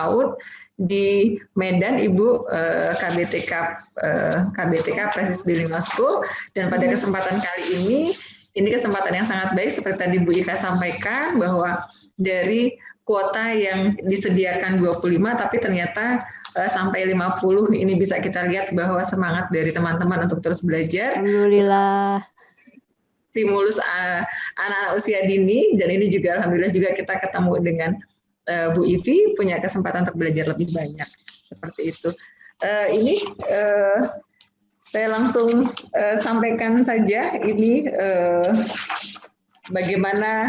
PAUD di Medan, Ibu KBTK Presis Bilingual School. Dan pada kesempatan kali ini kesempatan yang sangat baik seperti tadi Bu Ika sampaikan bahwa dari kuota yang disediakan 25 tapi ternyata sampai 50 ini bisa kita lihat bahwa semangat dari teman-teman untuk terus belajar. Alhamdulillah. Stimulus anak-anak usia dini, dan ini juga alhamdulillah juga kita ketemu dengan Bu Ivi, punya kesempatan untuk belajar lebih banyak seperti itu. Saya langsung sampaikan saja ini bagaimana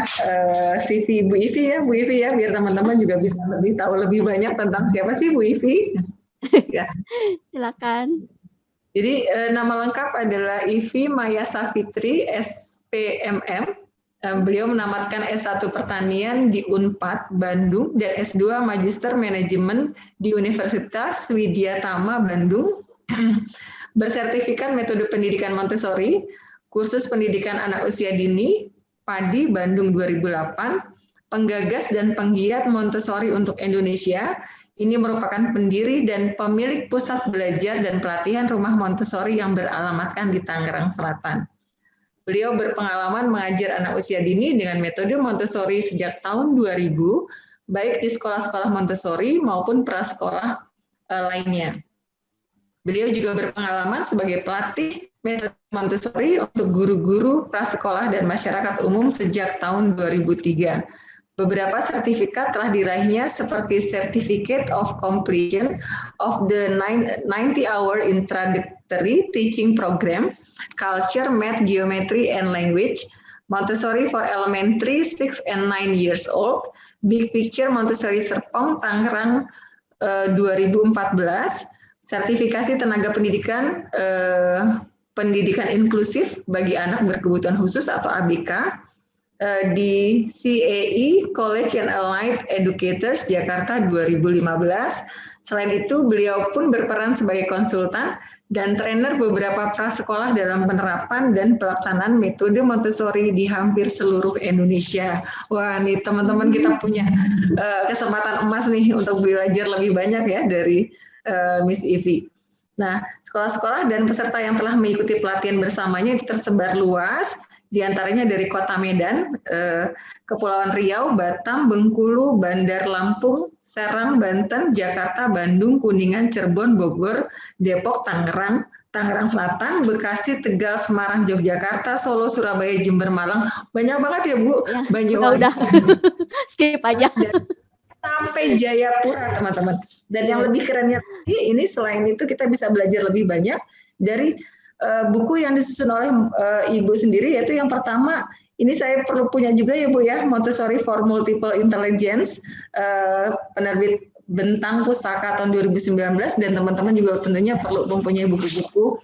CV Bu Ivi ya, biar teman-teman juga bisa lebih tahu lebih banyak tentang siapa sih Bu Ivi. Ya. Silakan. Jadi nama lengkap adalah Ivi Maya Savitri, SPMM. Beliau menamatkan S1 Pertanian di Unpad Bandung dan S2 Magister Manajemen di Universitas Widya Tama Bandung. Bersertifikat Metode Pendidikan Montessori, kursus pendidikan anak usia dini, PADI Bandung 2008, penggagas dan penggiat Montessori untuk Indonesia. Ini merupakan pendiri dan pemilik pusat belajar dan pelatihan rumah Montessori yang beralamatkan di Tangerang Selatan. Beliau berpengalaman mengajar anak usia dini dengan metode Montessori sejak tahun 2000, baik di sekolah-sekolah Montessori maupun prasekolah lainnya. Beliau juga berpengalaman sebagai pelatih metode Montessori untuk guru-guru prasekolah dan masyarakat umum sejak tahun 2003. Beberapa sertifikat telah diraihnya seperti Certificate of Completion of the 90-hour Introductory Teaching Program, Culture, Math, Geometry, and Language, Montessori for Elementary 6 and 9 years old, Big Picture Montessori Serpong, Tangerang 2014, sertifikasi tenaga pendidikan pendidikan inklusif bagi anak berkebutuhan khusus atau ABK, di CAE College and Allied Educators Jakarta 2015. Selain itu, beliau pun berperan sebagai konsultan dan trainer beberapa prasekolah dalam penerapan dan pelaksanaan metode Montessori di hampir seluruh Indonesia. Wah, nih teman-teman kita punya kesempatan emas nih untuk belajar lebih banyak ya dari Miss Ivi. Nah, sekolah-sekolah dan peserta yang telah mengikuti pelatihan bersamanya itu tersebar luas, di antaranya dari Kota Medan, Kepulauan Riau, Batam, Bengkulu, Bandar Lampung, Serang, Banten, Jakarta, Bandung, Kuningan, Cirebon, Bogor, Depok, Tangerang, Tangerang Selatan, Bekasi, Tegal, Semarang, Yogyakarta, Solo, Surabaya, Jember, Malang. Banyak banget ya Bu, ya, Banyuwangi. Udah. Skip aja. Sampai Jayapura teman-teman. Dan yang lebih kerennya ini selain itu kita bisa belajar lebih banyak dari buku yang disusun oleh Ibu sendiri, yaitu yang pertama ini saya perlu punya juga ya Bu ya, Montessori for Multiple Intelligence, penerbit Bentang Pustaka tahun 2019, dan teman-teman juga tentunya perlu mempunyai buku-buku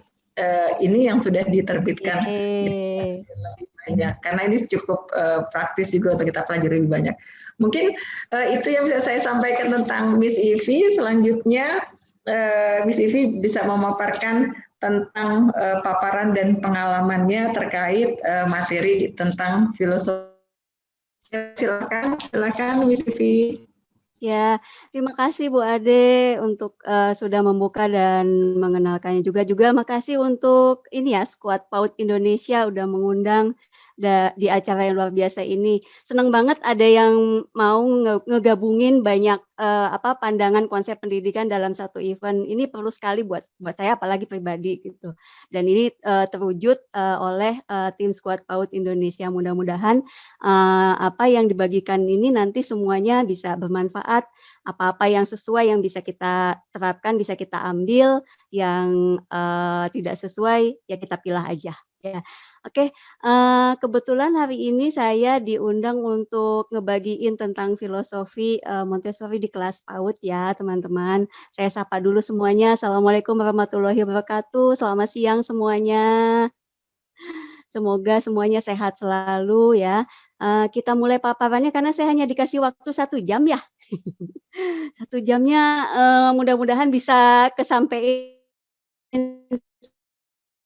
ini yang sudah diterbitkan lebih banyak, karena ini cukup praktis juga untuk kita pelajari lebih banyak. Mungkin itu yang bisa saya sampaikan tentang Miss Ivi. Selanjutnya Miss Ivi bisa memaparkan tentang paparan dan pengalamannya terkait materi tentang filosofi. Silakan Miss Ivi. Ya, terima kasih Bu Ade untuk sudah membuka dan mengenalkannya juga makasih untuk ini ya Squad PAUD Indonesia udah mengundang di acara yang luar biasa ini. Senang banget ada yang mau ngegabungin banyak pandangan konsep pendidikan dalam satu event. Ini perlu sekali buat saya apalagi pribadi gitu. Dan ini terwujud oleh tim Squad PAUD Indonesia. Mudah-mudahan apa yang dibagikan ini nanti semuanya bisa bermanfaat, apa-apa yang sesuai yang bisa kita terapkan, bisa kita ambil, yang tidak sesuai ya kita pilah aja ya. Oke, kebetulan hari ini saya diundang untuk ngebagiin tentang filosofi Montessori di kelas PAUD ya teman-teman. Saya sapa dulu semuanya. Assalamualaikum warahmatullahi wabarakatuh. Selamat siang semuanya. Semoga semuanya sehat selalu ya. Kita mulai paparannya karena saya hanya dikasih waktu 1 jam ya. 1 jamnya mudah-mudahan bisa kesampaian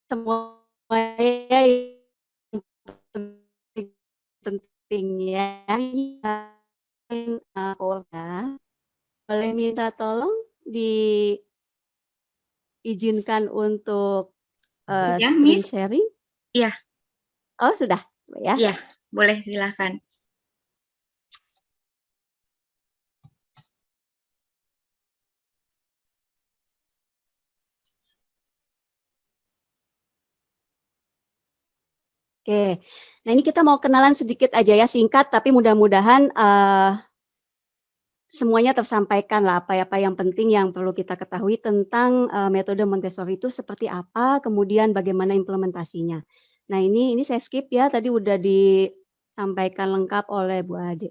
semuanya yang penting ya. boleh minta tolong diizinkan untuk, Sudah, screen Miss? sharing? Iya. Oh, sudah, ya? Iya, boleh silakan. Oke. Nah, ini kita mau kenalan sedikit aja ya, singkat, tapi mudah-mudahan, semuanya tersampaikan lah, apa-apa yang penting yang perlu kita ketahui tentang, metode Montessori itu seperti apa, kemudian bagaimana implementasinya. Nah, ini saya skip ya, tadi udah disampaikan lengkap oleh Bu Ade.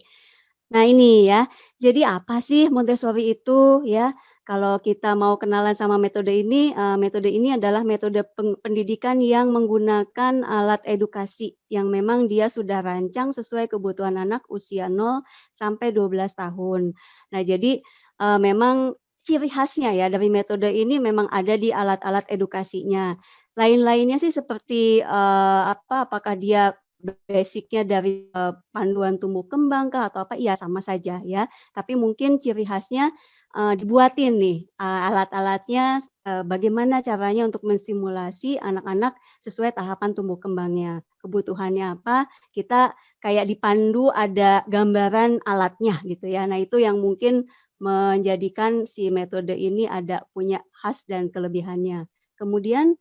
Nah, ini ya, jadi apa sih Montessori itu ya? Kalau kita mau kenalan sama metode ini adalah metode pendidikan yang menggunakan alat edukasi yang memang dia sudah rancang sesuai kebutuhan anak usia 0 sampai 12 tahun. Nah, jadi, memang ciri khasnya ya dari metode ini memang ada di alat-alat edukasinya. Lain-lainnya sih seperti, apakah dia basic-nya dari, panduan tumbuh kembang kah atau apa, iya sama saja ya. Tapi mungkin ciri khasnya, dibuatin nih, alat-alatnya, bagaimana caranya untuk menstimulasi anak-anak sesuai tahapan tumbuh kembangnya. Kebutuhannya apa, kita kayak dipandu ada gambaran alatnya gitu ya. Nah, itu yang mungkin menjadikan si metode ini ada punya khas dan kelebihannya. Kemudian,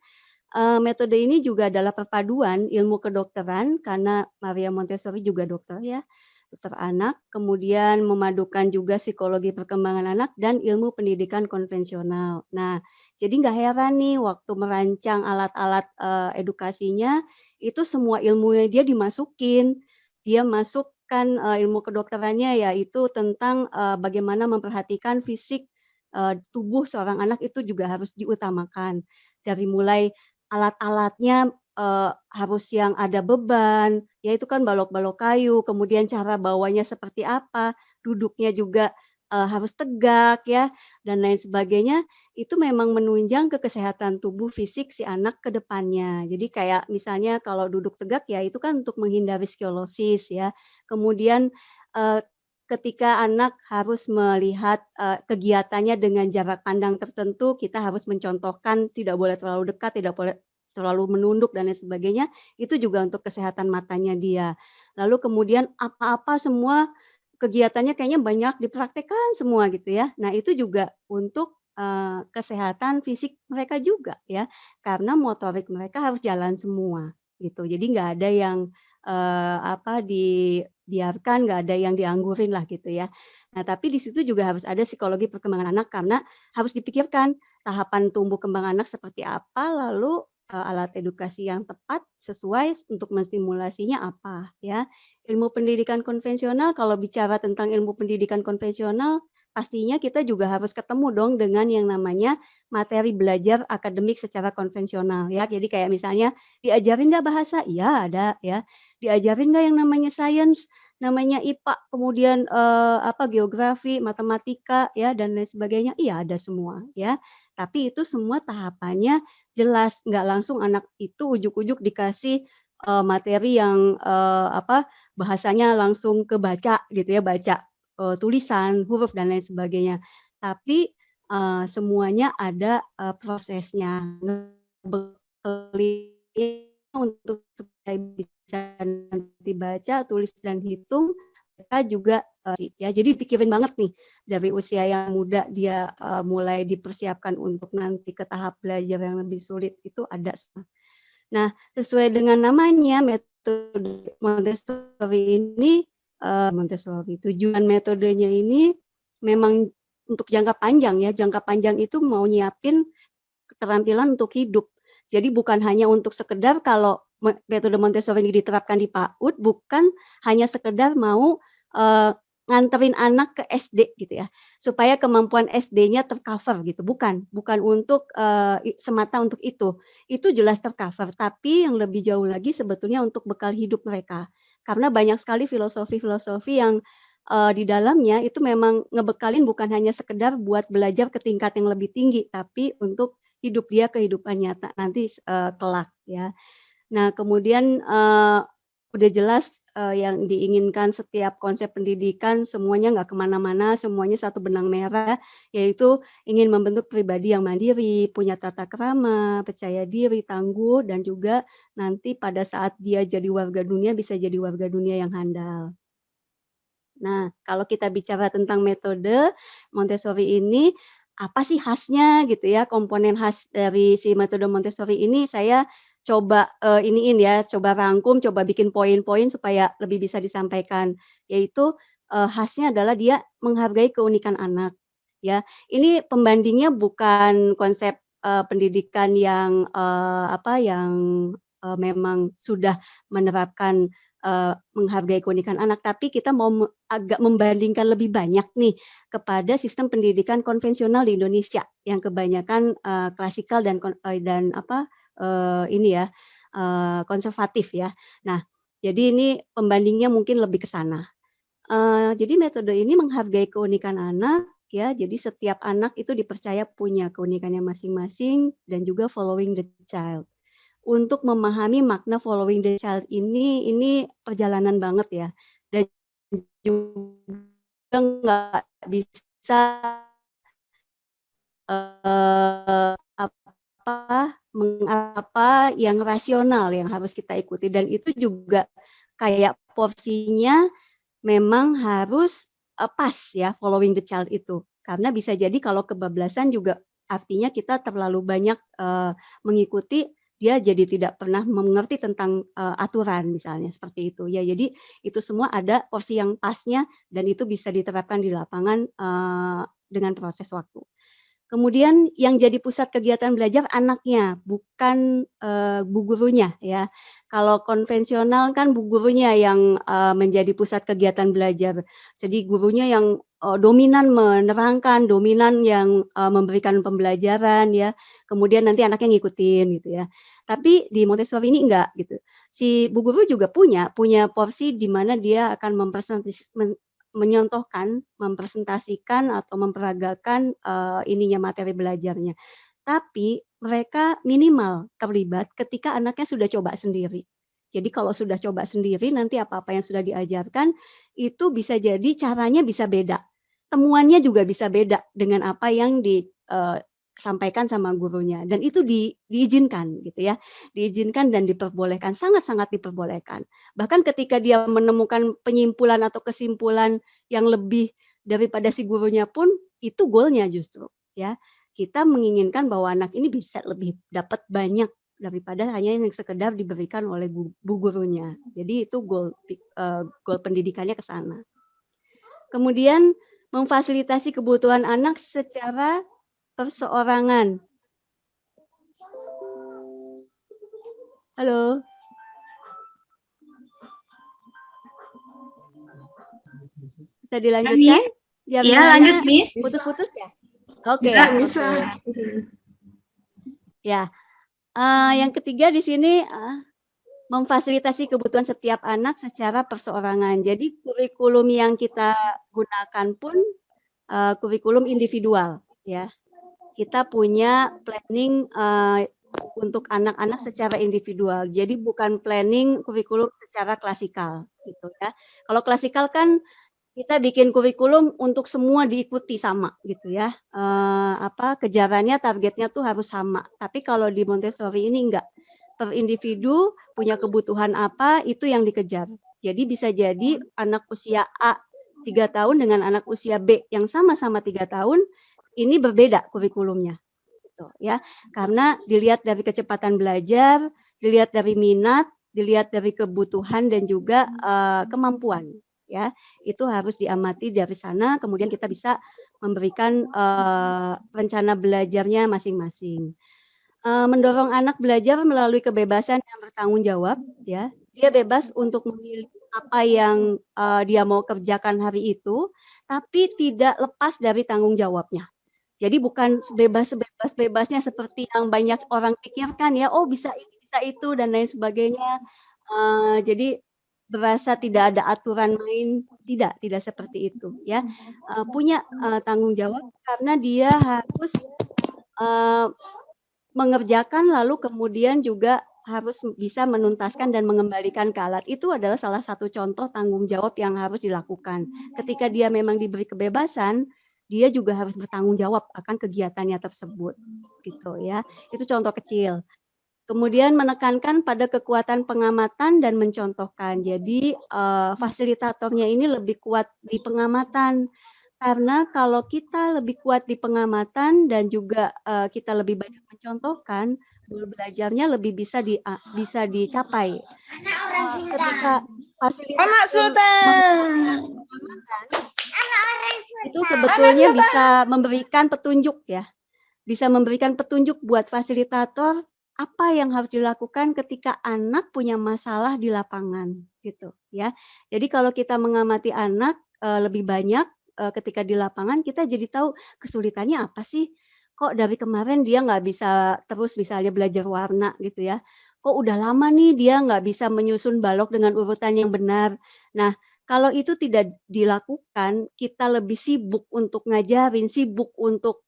metode ini juga adalah perpaduan ilmu kedokteran karena Maria Montessori juga dokter ya, dokter anak, kemudian memadukan juga psikologi perkembangan anak dan ilmu pendidikan konvensional. Nah, jadi nggak heran nih waktu merancang alat-alat, edukasinya, itu semua ilmunya dia dimasukin. Dia masukkan, ilmu kedokterannya yaitu tentang, bagaimana memperhatikan fisik, tubuh seorang anak itu juga harus diutamakan. Dari mulai alat-alatnya, harus yang ada beban, ya itu kan balok-balok kayu, kemudian cara bawanya seperti apa, duduknya juga, harus tegak ya, dan lain sebagainya, itu memang menunjang ke kesehatan tubuh fisik si anak ke depannya. Jadi kayak misalnya kalau duduk tegak ya itu kan untuk menghindari skoliyosis ya. Kemudian, eee, ketika anak harus melihat, kegiatannya dengan jarak pandang tertentu, kita harus mencontohkan tidak boleh terlalu dekat, tidak boleh terlalu menunduk dan lain sebagainya, itu juga untuk kesehatan matanya dia. Lalu kemudian apa-apa semua kegiatannya kayaknya banyak dipraktekkan semua gitu ya. Nah, itu juga untuk, kesehatan fisik mereka juga ya, karena motorik mereka harus jalan semua gitu. Jadi nggak ada yang, dibiarkan, nggak ada yang dianggurin lah gitu ya. Nah, tapi di situ juga harus ada psikologi perkembangan anak karena harus dipikirkan tahapan tumbuh kembang anak seperti apa, lalu, alat edukasi yang tepat sesuai untuk menstimulasinya apa ya. Ilmu pendidikan konvensional, kalau bicara tentang ilmu pendidikan konvensional, pastinya kita juga harus ketemu dong dengan yang namanya materi belajar akademik secara konvensional ya. Jadi kayak misalnya, diajarin nggak bahasa? Iya ada ya. Diajarin nggak yang namanya sains, namanya IPA, kemudian, geografi, matematika ya dan lain sebagainya? Iya ada semua ya. Tapi itu semua tahapannya jelas, nggak langsung anak itu ujuk-ujuk dikasih, materi yang, bahasanya langsung kebaca gitu ya, baca, tulisan, huruf dan lain sebagainya. Tapi, semuanya ada, prosesnya, ngebekali untuk supaya bisa nanti baca, tulis, dan hitung, mereka juga, ya jadi pikirin banget nih, dari usia yang muda dia, mulai dipersiapkan untuk nanti ke tahap belajar yang lebih sulit, itu ada semua. Nah, sesuai dengan namanya metode Montessori ini, tujuan metodenya ini memang untuk jangka panjang ya, jangka panjang itu mau nyiapin keterampilan untuk hidup. Jadi bukan hanya untuk sekedar kalau metode Montessori ini diterapkan di PAUD, bukan hanya sekedar mau, nganterin anak ke SD gitu ya, supaya kemampuan SD-nya ter-cover gitu, bukan untuk, semata untuk itu. Itu jelas ter-cover, tapi yang lebih jauh lagi sebetulnya untuk bekal hidup mereka. Karena banyak sekali filosofi-filosofi yang, di dalamnya itu memang ngebekalin bukan hanya sekedar buat belajar ke tingkat yang lebih tinggi, tapi untuk hidup dia kehidupan nyata nanti, kelak ya. Nah kemudian, udah jelas, yang diinginkan setiap konsep pendidikan semuanya nggak kemana-mana, semuanya satu benang merah, yaitu ingin membentuk pribadi yang mandiri, punya tata krama, percaya diri, tangguh, dan juga nanti pada saat dia jadi warga dunia bisa jadi warga dunia yang handal. Nah, kalau kita bicara tentang metode Montessori ini, apa sih khasnya gitu ya, komponen khas dari si metode Montessori ini saya coba, iniin ya, coba rangkum, coba bikin poin-poin supaya lebih bisa disampaikan. Yaitu, khasnya adalah dia menghargai keunikan anak, ya. Ini pembandingnya bukan konsep, pendidikan yang, yang, memang sudah menerapkan menghargai keunikan anak, tapi kita mau agak membandingkan lebih banyak nih kepada sistem pendidikan konvensional di Indonesia yang kebanyakan, klasikal dan konservatif ya. Nah, jadi ini pembandingnya mungkin lebih ke sana. Jadi metode ini menghargai keunikan anak ya, jadi setiap anak itu dipercaya punya keunikannya masing-masing dan juga following the child. Untuk memahami makna following the child ini perjalanan banget ya, dan juga nggak bisa, apa yang rasional yang harus kita ikuti dan itu juga kayak porsinya memang harus, pas ya following the child itu. Karena bisa jadi kalau kebablasan juga artinya kita terlalu banyak, mengikuti, dia jadi tidak pernah mengerti tentang, aturan misalnya seperti itu ya. Jadi itu semua ada porsi yang pasnya dan itu bisa diterapkan di lapangan, dengan proses waktu. Kemudian yang jadi pusat kegiatan belajar anaknya, bukan, bu gurunya ya. Kalau konvensional kan bu gurunya yang, menjadi pusat kegiatan belajar. Jadi gurunya yang, dominan menerangkan, dominan yang, memberikan pembelajaran ya, kemudian nanti anaknya ngikutin gitu ya. Tapi di Montessori ini enggak gitu. Si bu guru juga punya porsi di mana dia akan menyontohkan, mempresentasikan atau memperagakan, materi belajarnya. Tapi mereka minimal terlibat ketika anaknya sudah coba sendiri. Jadi kalau sudah coba sendiri nanti apa-apa yang sudah diajarkan, itu bisa jadi caranya bisa beda. Temuannya juga bisa beda dengan apa yang sampaikan sama gurunya dan itu diizinkan gitu ya, diizinkan dan diperbolehkan, sangat-sangat diperbolehkan. Bahkan ketika dia menemukan penyimpulan atau kesimpulan yang lebih daripada si gurunya pun, itu goal-nya justru, ya. Kita menginginkan bahwa anak ini bisa lebih dapat banyak daripada hanya yang sekedar diberikan oleh bu gurunya. Jadi itu goal pendidikannya ke sana. Kemudian memfasilitasi kebutuhan anak secara perseorangan. Halo? Bisa dilanjutkan? Iya, lanjut, Miss. Putus-putus ya? Oke. Bisa. Ya, yang ketiga di sini, memfasilitasi kebutuhan setiap anak secara perseorangan. Jadi kurikulum yang kita gunakan pun, kurikulum individual ya. Kita punya planning, untuk anak-anak secara individual. Jadi bukan planning kurikulum secara klasikal gitu ya. Kalau klasikal kan kita bikin kurikulum untuk semua diikuti sama gitu ya, kejarannya, targetnya tuh harus sama. Tapi kalau di Montessori ini enggak, per individu punya kebutuhan apa, itu yang dikejar. Jadi bisa jadi anak usia A 3 tahun dengan anak usia B yang sama-sama 3 tahun, ini berbeda kurikulumnya, gitu ya. Karena dilihat dari kecepatan belajar, dilihat dari minat, dilihat dari kebutuhan dan juga, kemampuan ya. Itu harus diamati dari sana, kemudian kita bisa memberikan, rencana belajarnya masing-masing. Mendorong anak belajar melalui kebebasan yang bertanggung jawab ya. Dia bebas untuk memilih apa yang, dia mau kerjakan hari itu, tapi tidak lepas dari tanggung jawabnya. Jadi bukan sebebas-bebasnya seperti yang banyak orang pikirkan ya, oh bisa ini, bisa itu, dan lain sebagainya. Jadi berasa tidak ada aturan main, tidak seperti itu ya. Punya, tanggung jawab karena dia harus, mengerjakan lalu kemudian juga harus bisa menuntaskan dan mengembalikan ke alat. Itu adalah salah satu contoh tanggung jawab yang harus dilakukan. Ketika dia memang diberi kebebasan, dia juga harus bertanggung jawab akan kegiatannya tersebut, gitu ya. Itu contoh kecil. Kemudian menekankan pada kekuatan pengamatan dan mencontohkan. Jadi fasilitatornya ini lebih kuat di pengamatan. Karena kalau kita lebih kuat di pengamatan dan juga kita lebih banyak mencontohkan, belajarnya lebih bisa dicapai. Ketika fasilitator menguatkan pengamatan, itu sebetulnya bisa memberikan petunjuk ya. Bisa memberikan petunjuk buat fasilitator apa yang harus dilakukan ketika anak punya masalah di lapangan gitu ya. Jadi kalau kita mengamati anak lebih banyak ketika di lapangan, kita jadi tahu kesulitannya apa sih? Kok dari kemarin dia nggak bisa terus misalnya belajar warna gitu ya. Kok udah lama nih dia nggak bisa menyusun balok dengan urutan yang benar. Nah, kalau itu tidak dilakukan, kita lebih sibuk untuk ngajarin, sibuk untuk,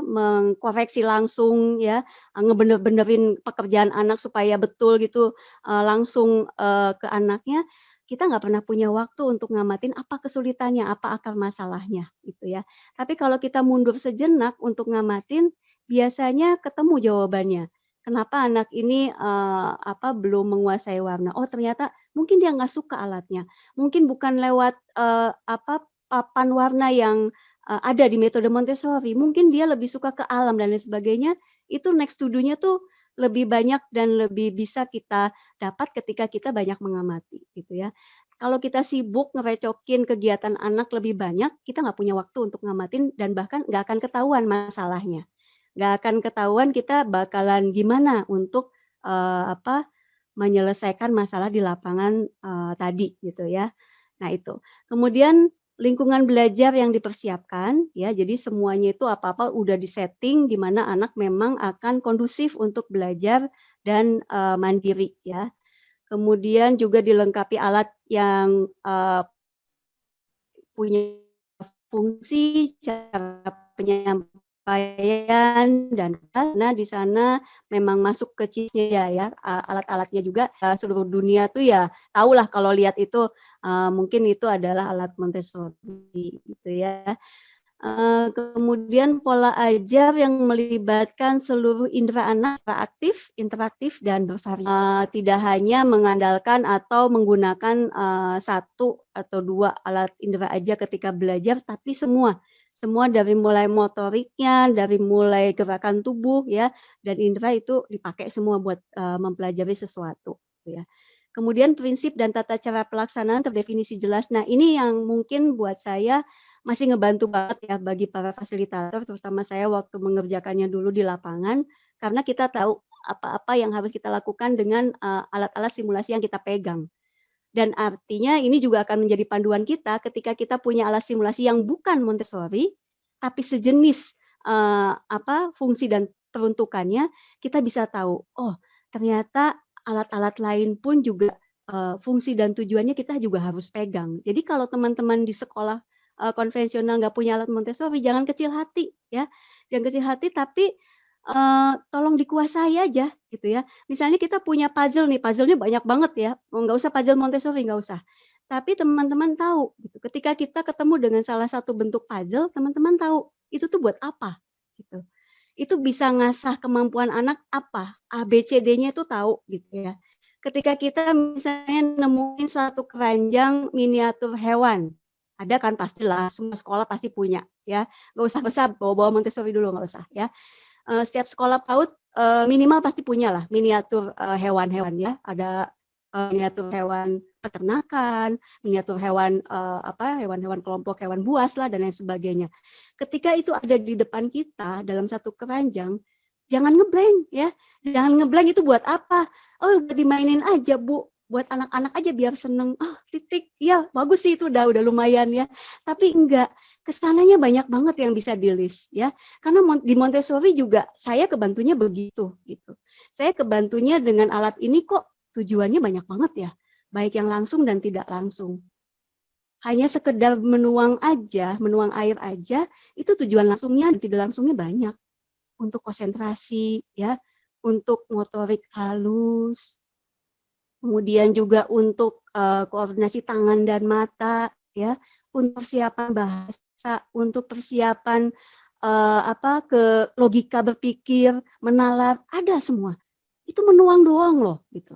mengkoreksi langsung ya, ngebener-benerin pekerjaan anak supaya betul gitu, langsung, ke anaknya, kita nggak pernah punya waktu untuk ngamatin apa kesulitannya, apa akar masalahnya, gitu ya. Tapi kalau kita mundur sejenak untuk ngamatin, biasanya ketemu jawabannya. Kenapa anak ini, belum menguasai warna, oh ternyata mungkin dia nggak suka alatnya. Mungkin bukan lewat, papan warna yang, ada di metode Montessori, mungkin dia lebih suka ke alam dan lain sebagainya, itu next to do-nya tuh lebih banyak dan lebih bisa kita dapat ketika kita banyak mengamati, gitu ya. Kalau kita sibuk ngerecokin kegiatan anak lebih banyak, kita nggak punya waktu untuk ngamatin dan bahkan nggak akan ketahuan masalahnya. Nggak akan ketahuan kita bakalan gimana untuk, menyelesaikan masalah di lapangan, tadi gitu ya. Nah itu. Kemudian lingkungan belajar yang dipersiapkan ya, jadi semuanya itu apa-apa udah di-setting di mana anak memang akan kondusif untuk belajar dan, mandiri ya. Kemudian juga dilengkapi alat yang, punya fungsi, cara penyampaian dan karena di sana memang masuk ke CIS-nya ya, alat-alatnya juga, seluruh dunia tuh ya tahulah kalau lihat itu, mungkin itu adalah alat Montessori gitu ya. Kemudian pola ajar yang melibatkan seluruh indera anak secara aktif, interaktif, dan bervariasi. Tidak hanya mengandalkan atau menggunakan 1 atau 2 alat indera aja ketika belajar, tapi semua. Semua dari mulai motoriknya, dari mulai gerakan tubuh ya, dan indera itu dipakai semua buat mempelajari sesuatu gitu ya. Kemudian prinsip dan tata cara pelaksanaan terdefinisi jelas. Nah, ini yang mungkin buat saya masih ngebantu banget ya bagi para fasilitator, terutama saya waktu mengerjakannya dulu di lapangan, karena kita tahu apa-apa yang harus kita lakukan dengan, alat-alat simulasi yang kita pegang. Dan artinya ini juga akan menjadi panduan kita ketika kita punya alat simulasi yang bukan Montessori, tapi sejenis, fungsi dan peruntukannya, kita bisa tahu, oh ternyata alat-alat lain pun juga, fungsi dan tujuannya kita juga harus pegang. Jadi kalau teman-teman di sekolah, konvensional nggak punya alat Montessori, jangan kecil hati ya, jangan kecil hati tapi, tolong dikuasai aja gitu ya. Misalnya kita punya puzzle nih, puzzle-nya banyak banget ya, nggak usah puzzle Montessori, nggak usah. Tapi teman-teman tahu gitu, ketika kita ketemu dengan salah satu bentuk puzzle, teman-teman tahu, itu tuh buat apa, gitu. Itu bisa ngasah kemampuan anak apa, A, B, C, D-nya itu tahu gitu ya. Ketika kita misalnya nemuin satu keranjang miniatur hewan, ada kan pastilah, semua sekolah pasti punya ya, nggak usah bawa-bawa Montessori dulu, nggak usah ya. Setiap sekolah PAUD, minimal pasti punyalah miniatur, hewan-hewan ya. Ada, miniatur hewan peternakan, miniatur hewan, hewan-hewan kelompok hewan buas lah dan lain sebagainya. Ketika itu ada di depan kita dalam satu keranjang, jangan ngeblank ya, jangan ngeblank itu buat apa? Oh buat dimainin aja Bu, buat anak-anak aja biar seneng, oh titik, iya bagus sih itu udah lumayan ya. Tapi enggak, kesananya banyak banget yang bisa di-list ya. Karena di Montessori juga saya kebantunya begitu gitu. Saya kebantunya dengan alat ini kok tujuannya banyak banget ya, baik yang langsung dan tidak langsung. Hanya sekedar menuang air aja, itu tujuan langsungnya dan tidak langsungnya banyak. Untuk konsentrasi ya, untuk motorik halus, kemudian juga untuk koordinasi tangan dan mata, ya, untuk persiapan bahasa, untuk persiapan ke logika berpikir, menalar, ada semua. Itu menuang doang loh, gitu,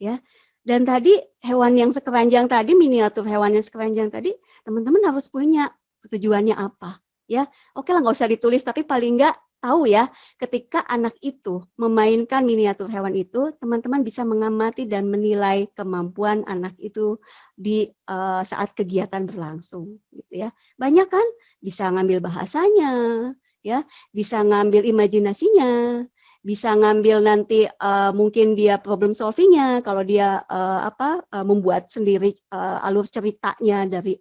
ya. Dan tadi hewan yang sekeranjang tadi, miniatur hewan yang sekeranjang tadi, teman-teman harus punya tujuannya apa, ya. Oke lah, nggak usah ditulis, tapi paling nggak tahu ya, ketika anak itu memainkan miniatur hewan itu, teman-teman bisa mengamati dan menilai kemampuan anak itu di saat kegiatan berlangsung, gitu ya. Banyak kan, bisa ngambil bahasanya, ya, bisa ngambil imajinasinya, bisa ngambil nanti mungkin dia problem solvingnya kalau dia membuat sendiri alur ceritanya dari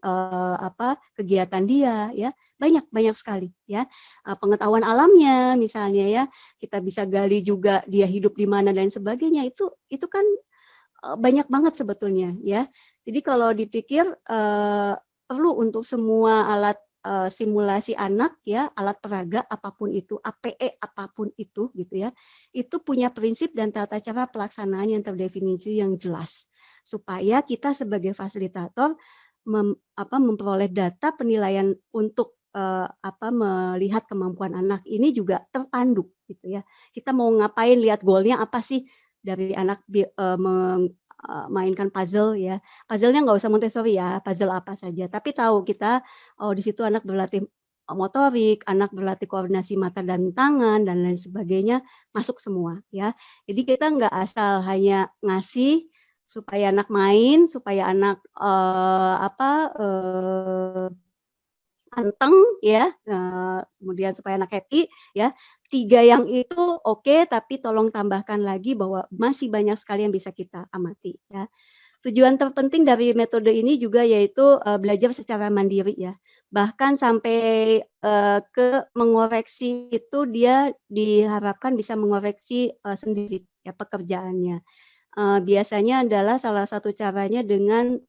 kegiatan dia, ya. Banyak sekali, ya. Pengetahuan alamnya misalnya, ya, kita bisa gali juga dia hidup di mana dan sebagainya, itu kan banyak banget sebetulnya, ya. Jadi kalau dipikir perlu untuk semua alat simulasi anak, ya, alat peraga apapun itu, APE apapun itu, gitu ya, itu punya prinsip dan tata cara pelaksanaan yang terdefinisi yang jelas, supaya kita sebagai fasilitator memperoleh data penilaian untuk melihat kemampuan anak ini juga terpandu, gitu ya. Kita mau ngapain, lihat goalnya apa sih dari anak mainkan puzzle, ya. Puzzle-nya nggak usah Montessori ya, puzzle apa saja. Tapi tahu kita, oh di situ anak berlatih motorik, anak berlatih koordinasi mata dan tangan dan lain sebagainya, masuk semua, ya. Jadi kita nggak asal hanya ngasih supaya anak main, supaya anak anteng, ya, kemudian supaya anak happy, ya. 3 yang itu oke, tapi tolong tambahkan lagi bahwa masih banyak sekali yang bisa kita amati, ya. Tujuan terpenting dari metode ini juga yaitu belajar secara mandiri, ya. Bahkan sampai ke mengoreksi itu dia diharapkan bisa mengoreksi sendiri, ya, pekerjaannya. Biasanya adalah salah satu caranya dengan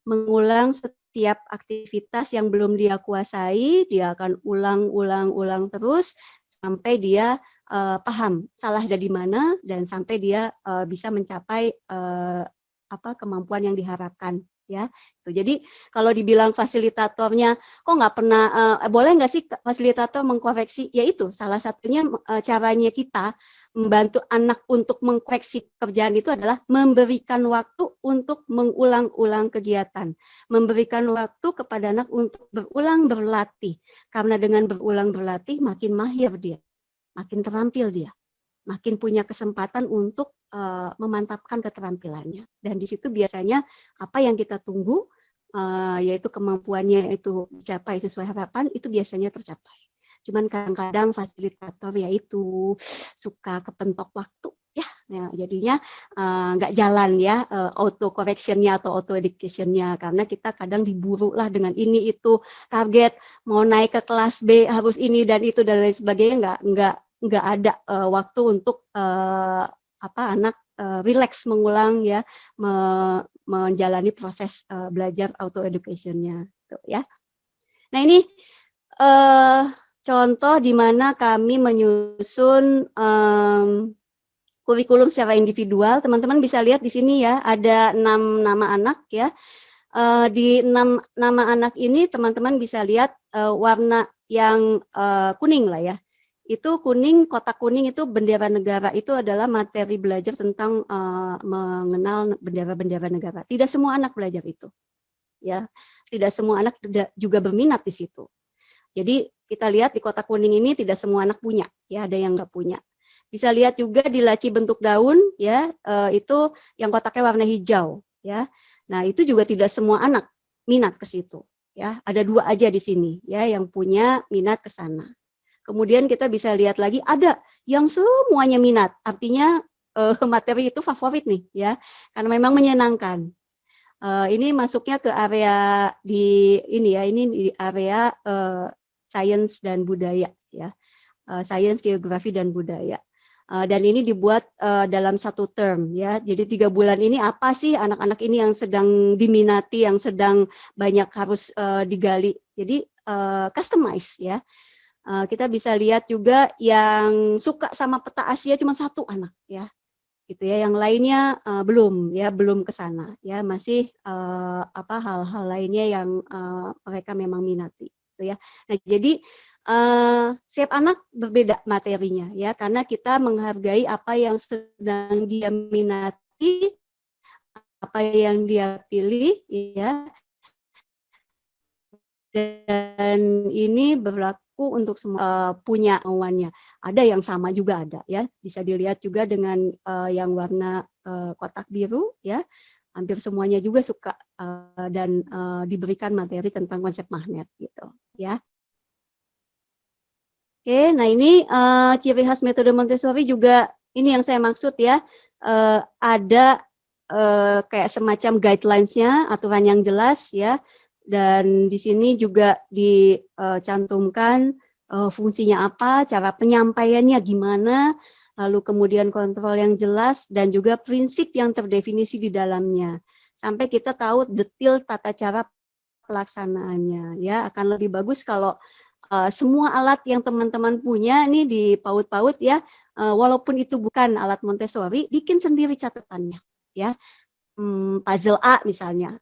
mengulang setiap aktivitas yang belum dia kuasai, dia akan ulang terus sampai dia paham salah ada di mana dan sampai dia bisa mencapai kemampuan yang diharapkan, ya. Jadi kalau dibilang fasilitatornya kok nggak pernah boleh nggak sih fasilitator mengkoreksi? Ya itu salah satunya caranya kita membantu anak untuk mengkoreksi pekerjaan itu adalah memberikan waktu untuk mengulang-ulang kegiatan, memberikan waktu kepada anak untuk berulang berlatih, karena dengan berulang berlatih makin mahir dia, makin terampil dia, makin punya kesempatan untuk memantapkan keterampilannya. Dan di situ biasanya apa yang kita tunggu, yaitu kemampuannya itu dicapai sesuai harapan, itu biasanya tercapai. Cuman kadang-kadang fasilitator yaitu suka kepentok waktu, ya. Nah, jadinya nggak jalan, ya, auto correction-nya atau auto education-nya, karena kita kadang diburu lah dengan ini itu target mau naik ke kelas B harus ini dan itu dan lain sebagainya, nggak ada waktu untuk anak rileks mengulang, ya, menjalani proses belajar auto education-nya, ya. Nah ini contoh di mana kami menyusun kurikulum secara individual. Teman-teman bisa lihat di sini, ya, ada 6 nama anak, ya. Di 6 nama anak ini teman-teman bisa lihat warna yang kuning lah, ya. Itu kuning, kotak kuning itu bendera negara, itu adalah materi belajar tentang mengenal bendera-bendera negara. Tidak semua anak belajar itu, ya. Tidak semua anak juga berminat di situ. Jadi kita lihat di kotak kuning ini tidak semua anak punya, ya, ada yang nggak punya. Bisa lihat juga di laci bentuk daun, ya, itu yang kotaknya warna hijau, ya. Nah itu juga tidak semua anak minat ke situ, ya. Ada 2 aja di sini, ya, yang punya minat ke sana. Kemudian kita bisa lihat lagi ada yang semuanya minat, artinya materi itu favorit nih, ya, karena memang menyenangkan. Ini masuknya ke area di ini, ya, ini di area sains dan budaya, ya, sains, geografi dan budaya. Dan ini dibuat dalam 1 term, ya. Jadi 3 bulan ini apa sih anak-anak ini yang sedang diminati, yang sedang banyak harus digali. Jadi customize, ya. Kita bisa lihat juga yang suka sama peta Asia cuma 1 anak ya, gitu ya. Yang lainnya belum ya, belum ke sana ya, masih hal-hal lainnya yang mereka memang minati, gitu ya. Nah, jadi setiap anak berbeda materinya ya, karena kita menghargai apa yang sedang dia minati, apa yang dia pilih ya, dan ini berlaku untuk semua punya kemauannya. Ada yang sama juga ada ya, bisa dilihat juga dengan yang warna kotak biru ya, hampir semuanya juga suka dan diberikan materi tentang konsep magnet gitu ya. Oke, nah ini ciri khas metode Montessori juga ini yang saya maksud ya, ada kayak semacam guidelines-nya, aturan yang jelas ya, dan di sini juga dicantumkan fungsinya apa, cara penyampaiannya gimana, lalu kemudian kontrol yang jelas dan juga prinsip yang terdefinisi di dalamnya. Sampai kita tahu detail tata cara pelaksanaannya ya, akan lebih bagus kalau semua alat yang teman-teman punya nih di PAUD-PAUD ya, walaupun itu bukan alat Montessori, bikin sendiri catatannya ya. Puzzle A misalnya,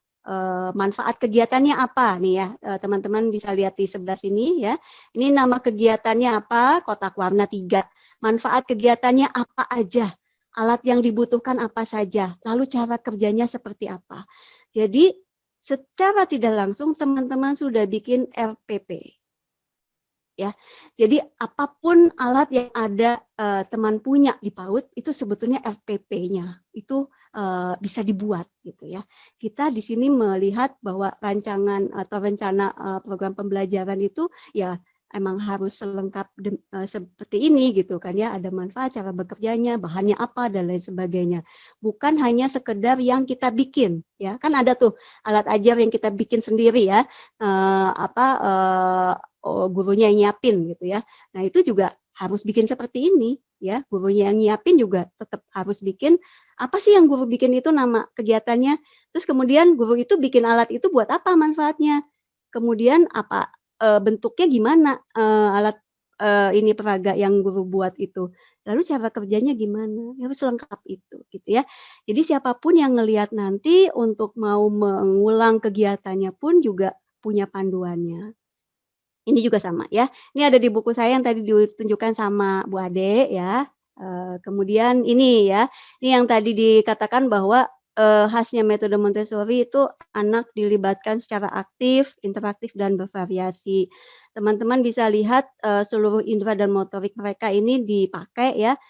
manfaat kegiatannya apa nih ya, teman-teman bisa lihat di sebelah sini ya. Ini nama kegiatannya apa, kotak warna 3. Manfaat kegiatannya apa aja, alat yang dibutuhkan apa saja, lalu cara kerjanya seperti apa. Jadi secara tidak langsung teman-teman sudah bikin RPP. Ya, jadi apapun alat yang ada teman punya di PAUD itu sebetulnya FPP-nya itu bisa dibuat gitu ya. Kita di sini melihat bahwa rancangan atau rencana program pembelajaran itu ya emang harus selengkap seperti ini gitu kan ya, ada manfaat, cara bekerjanya, bahannya apa dan lain sebagainya. Bukan hanya sekedar yang kita bikin ya, kan ada tuh alat ajar yang kita bikin sendiri ya, gurunya yang nyiapin gitu ya. Nah, itu juga harus bikin seperti ini ya, gurunya yang nyiapin juga tetap harus bikin, apa sih yang guru bikin itu nama kegiatannya, terus kemudian guru itu bikin alat itu buat apa manfaatnya, kemudian apa, bentuknya gimana, alat, ini peraga yang guru buat itu, lalu cara kerjanya gimana, ya harus lengkap itu gitu ya. Jadi siapapun yang ngelihat nanti untuk mau mengulang kegiatannya pun juga punya panduannya. Ini juga sama ya, ini ada di buku saya yang tadi ditunjukkan sama Bu Ade ya, kemudian ini ya, ini yang tadi dikatakan bahwa, khasnya metode Montessori itu anak dilibatkan secara aktif, interaktif, dan bervariasi. Teman-teman bisa lihat, seluruh indera dan motorik mereka ini dipakai ya,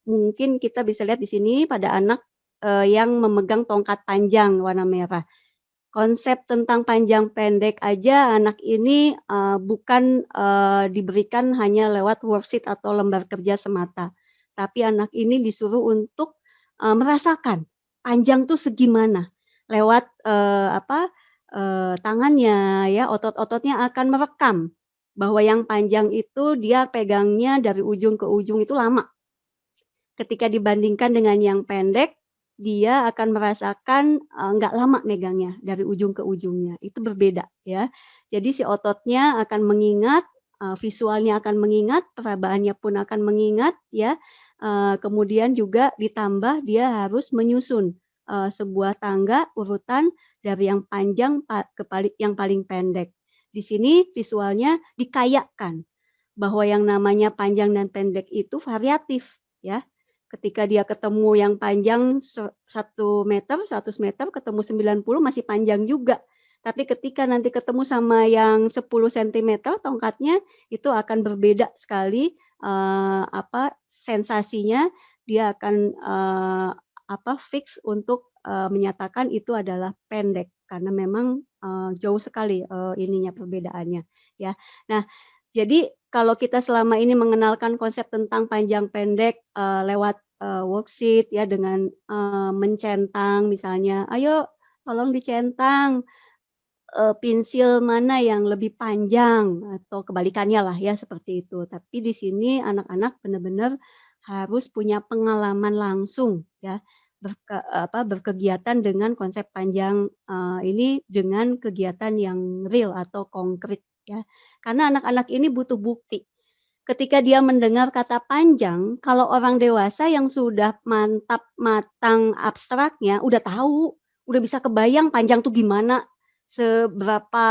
mungkin kita bisa lihat di sini pada anak, yang memegang tongkat panjang warna merah. Konsep tentang panjang pendek aja anak ini, bukan, diberikan hanya lewat worksheet atau lembar kerja semata, tapi anak ini disuruh untuk, merasakan panjang tuh segimana, lewat, tangannya ya, otot-ototnya akan merekam bahwa yang panjang itu dia pegangnya dari ujung ke ujung itu lama. Ketika dibandingkan dengan yang pendek, dia akan merasakan, nggak lama megangnya dari ujung ke ujungnya, itu berbeda ya. Jadi si ototnya akan mengingat, visualnya akan mengingat, perabaannya pun akan mengingat ya, kemudian juga ditambah dia harus menyusun, sebuah tangga urutan dari yang panjang yang paling pendek. Di sini visualnya dikayakan bahwa yang namanya panjang dan pendek itu variatif ya. Ketika dia ketemu yang panjang 1 meter, 100 meter, ketemu 90 masih panjang juga. Tapi ketika nanti ketemu sama yang 10 sentimeter tongkatnya, itu akan berbeda sekali, sensasinya. Dia akan, fix untuk, menyatakan itu adalah pendek, karena memang, jauh sekali, ininya perbedaannya, ya. Nah, jadi kalau kita selama ini mengenalkan konsep tentang panjang pendek, lewat, worksheet ya dengan, mencentang misalnya, "Ayo tolong dicentang, pensil mana yang lebih panjang," atau kebalikannya lah ya seperti itu. Tapi di sini anak-anak benar-benar harus punya pengalaman langsung ya, berkegiatan dengan konsep panjang, ini dengan kegiatan yang real atau konkret ya. Karena anak-anak ini butuh bukti. Ketika dia mendengar kata panjang, kalau orang dewasa yang sudah mantap, matang abstraknya, udah tahu, udah bisa kebayang panjang tuh gimana, seberapa,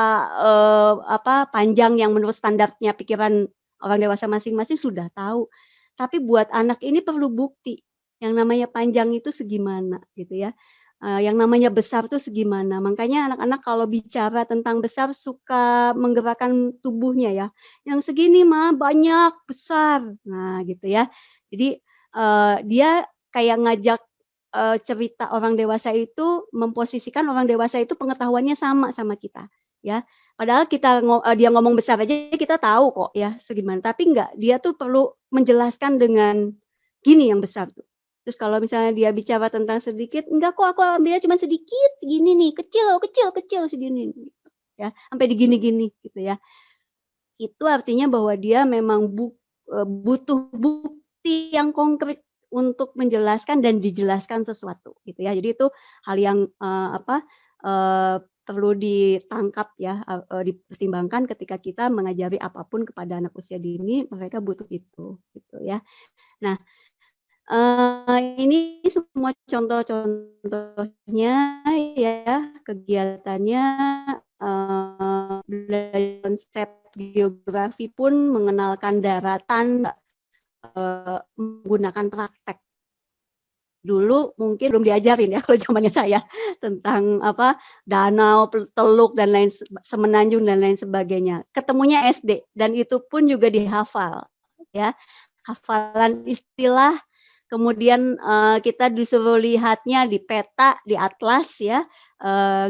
panjang yang menurut standarnya pikiran orang dewasa masing-masing sudah tahu. Tapi buat anak ini perlu bukti, yang namanya panjang itu segimana gitu ya, yang namanya besar tuh segimana. Makanya anak-anak kalau bicara tentang besar suka menggerakkan tubuhnya ya, "Yang segini mah banyak, besar." Nah gitu ya. Jadi, dia kayak ngajak, cerita orang dewasa itu memposisikan orang dewasa itu pengetahuannya sama kita, ya. Padahal dia ngomong besar aja kita tahu kok ya segimana, tapi enggak, dia tuh perlu menjelaskan dengan, "Gini yang besar tuh." Terus kalau misalnya dia bicara tentang sedikit, "Enggak kok aku ambilnya cuma sedikit, segini nih, kecil kecil kecil segini," gitu ya, sampai digini-gini gitu ya. Itu artinya bahwa dia memang butuh bukti yang konkret untuk menjelaskan dan dijelaskan sesuatu gitu ya. Jadi itu hal yang, perlu ditangkap ya, dipertimbangkan ketika kita mengajari apapun kepada anak usia dini, mereka butuh itu, gitu ya. Nah, ini semua contoh-contohnya ya, kegiatannya, belajar konsep geografi pun mengenalkan daratan, menggunakan praktek. Dulu mungkin belum diajarin ya kalau zamannya saya, tentang danau, teluk dan lain semenanjung dan lain sebagainya. Ketemunya SD dan itu pun juga dihafal, ya. Hafalan istilah. Kemudian, kita disuruh lihatnya di peta, di atlas ya,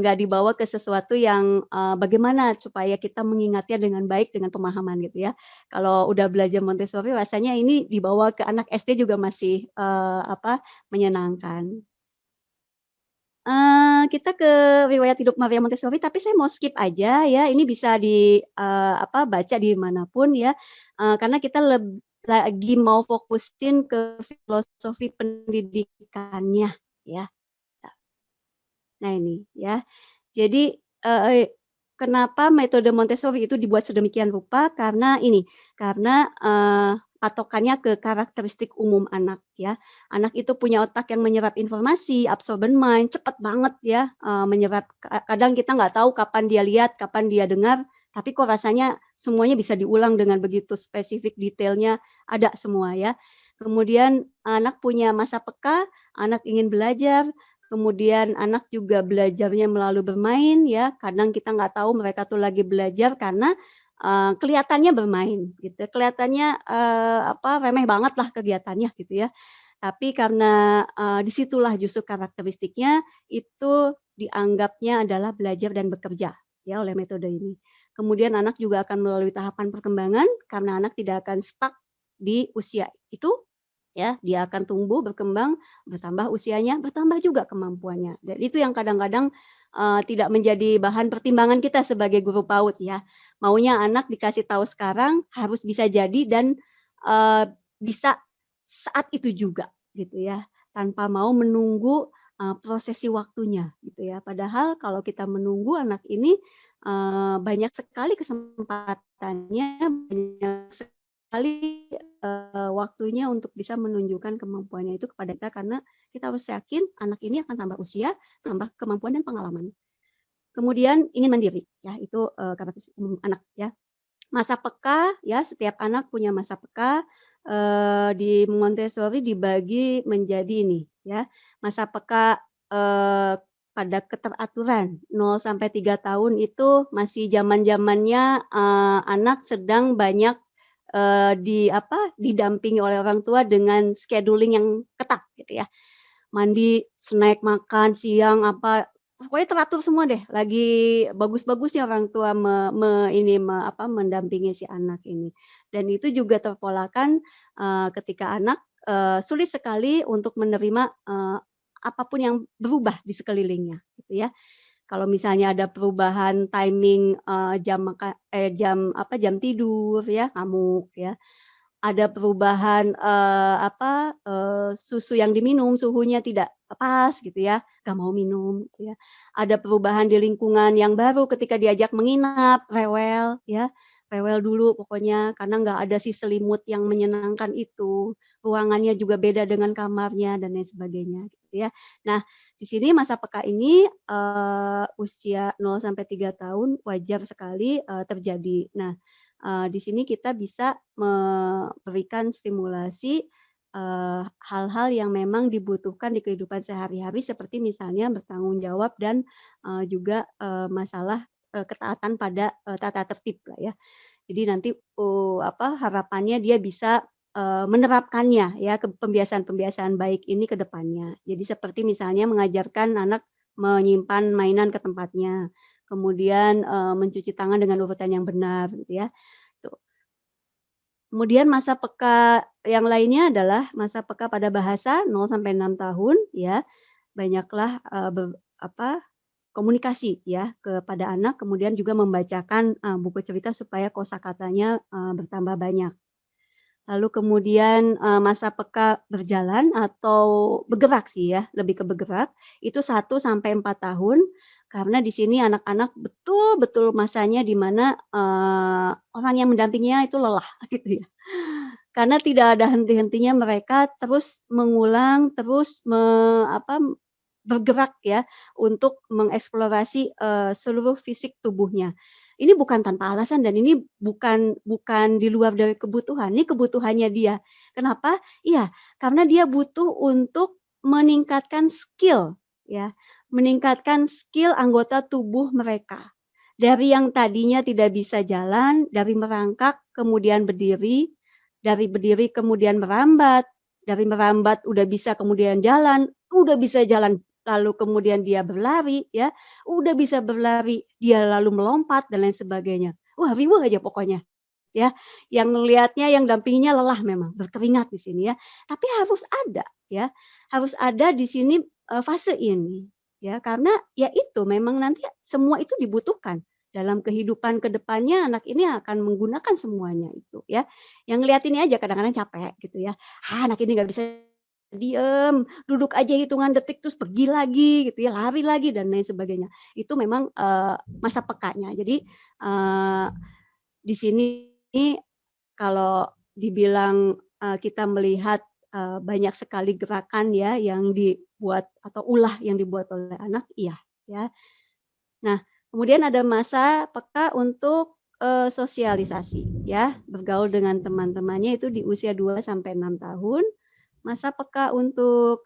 nggak dibawa ke sesuatu yang, bagaimana supaya kita mengingatnya dengan baik dengan pemahaman gitu ya. Kalau udah belajar Montessori rasanya ini dibawa ke anak SD juga masih, menyenangkan. Kita ke riwayat hidup Maria Montessori, tapi saya mau skip aja ya, ini bisa baca di manapun ya, karena kita lagi mau fokusin ke filosofi pendidikannya ya. Nah ini ya, jadi, kenapa metode Montessori itu dibuat sedemikian rupa, karena ini, karena, patokannya ke karakteristik umum anak ya. Anak itu punya otak yang menyerap informasi, absorbent mind, cepat banget ya, menyerap kadang kita nggak tahu kapan dia lihat, kapan dia dengar, tapi kok rasanya semuanya bisa diulang dengan begitu spesifik, detailnya ada semua ya. Kemudian anak punya masa peka, anak ingin belajar, kemudian anak juga belajarnya melalui bermain ya, kadang kita nggak tahu mereka tuh lagi belajar karena, kelihatannya bermain gitu, kelihatannya, remeh banget lah kegiatannya gitu ya. Tapi karena, di situlah justru karakteristiknya itu dianggapnya adalah belajar dan bekerja ya oleh metode ini. Kemudian anak juga akan melalui tahapan perkembangan karena anak tidak akan stuck di usia itu ya, dia akan tumbuh, berkembang, bertambah usianya, bertambah juga kemampuannya. Dan itu yang kadang-kadang, tidak menjadi bahan pertimbangan kita sebagai guru PAUD ya. Maunya anak dikasih tahu sekarang, harus bisa jadi dan, bisa saat itu juga gitu ya, tanpa mau menunggu, prosesi waktunya gitu ya. Padahal kalau kita menunggu anak ini, banyak sekali kesempatannya, banyak sekali, waktunya untuk bisa menunjukkan kemampuannya itu kepada kita karena kita harus yakin anak ini akan tambah usia, tambah kemampuan dan pengalaman. Kemudian ingin mandiri ya itu, karakteristik umum anak ya. Masa peka ya setiap anak punya masa peka, di Montessori dibagi menjadi ini ya, masa peka, pada keteraturan 0 sampai 3 tahun itu masih zaman-zamannya, anak sedang banyak didampingi oleh orang tua dengan scheduling yang ketat gitu ya. Mandi, snack, makan, siang, pokoknya teratur semua deh, lagi bagus-bagusnya orang tua mendampingi si anak ini. Dan itu juga terpolakan, ketika anak, sulit sekali untuk menerima, apa yang berubah di sekelilingnya gitu ya. Kalau misalnya ada perubahan timing, jam tidur ya, ngamuk ya. Ada perubahan, susu yang diminum, suhunya tidak pas gitu ya, nggak mau minum gitu ya. Ada perubahan di lingkungan yang baru ketika diajak menginap, rewel ya. rewel dulu pokoknya karena nggak ada si selimut yang menyenangkan itu, ruangannya juga beda dengan kamarnya dan lain sebagainya gitu ya. Nah, di sini masa peka ini, usia 0 sampai 3 tahun wajar sekali, terjadi. Nah, di sini kita bisa memberikan stimulasi, hal-hal yang memang dibutuhkan di kehidupan sehari-hari seperti misalnya bertanggung jawab dan, juga, masalah, ketaatan pada, tata tertib lah ya. Jadi nanti, harapannya dia bisa, menerapkannya ya ke pembiasaan-pembiasaan baik ini ke depannya. Jadi seperti misalnya mengajarkan anak menyimpan mainan ke tempatnya, kemudian, mencuci tangan dengan urutan yang benar gitu ya, tuh. Kemudian masa peka yang lainnya adalah masa peka pada bahasa 0 sampai 6 tahun ya, banyaklah, komunikasi ya kepada anak, kemudian juga membacakan, buku cerita supaya kosakatanya, bertambah banyak. Lalu kemudian, masa peka berjalan atau bergerak sih ya, lebih ke bergerak, itu 1 sampai 4 tahun, karena di sini anak-anak betul-betul masanya di mana, orang yang mendampinginya itu lelah gitu ya. Karena tidak ada henti-hentinya mereka terus mengulang, terus bergerak ya, untuk mengeksplorasi, seluruh fisik tubuhnya. Ini bukan tanpa alasan dan ini bukan di luar dari kebutuhan, ini kebutuhannya dia. Kenapa? Iya, karena dia butuh untuk meningkatkan skill ya, meningkatkan skill anggota tubuh mereka. Dari yang tadinya tidak bisa jalan, dari merangkak kemudian berdiri, dari berdiri kemudian merambat, dari merambat udah bisa kemudian jalan, udah bisa jalan lalu kemudian dia berlari ya, udah bisa berlari, dia lalu melompat dan lain sebagainya. Wah riweuh aja pokoknya ya, yang ngelihatnya, yang dampinginya lelah memang, berkeringat di sini ya. Tapi harus ada ya, harus ada di sini, fase ini ya, karena ya itu memang nanti semua itu dibutuhkan dalam kehidupan ke depannya anak ini akan menggunakan semuanya itu ya. Yang ngelihat ini aja kadang-kadang capek gitu ya, "Ah, anak ini nggak bisa diem, duduk aja hitungan detik terus pergi lagi gitu ya, lari lagi dan lain sebagainya." Itu memang, masa pekanya. Jadi, di sini kalau dibilang, kita melihat, banyak sekali gerakan ya yang dibuat atau ulah yang dibuat oleh anak, iya, ya. Nah, kemudian ada masa peka untuk, sosialisasi ya, bergaul dengan teman-temannya itu di usia 2 sampai 6 tahun. Masa peka untuk,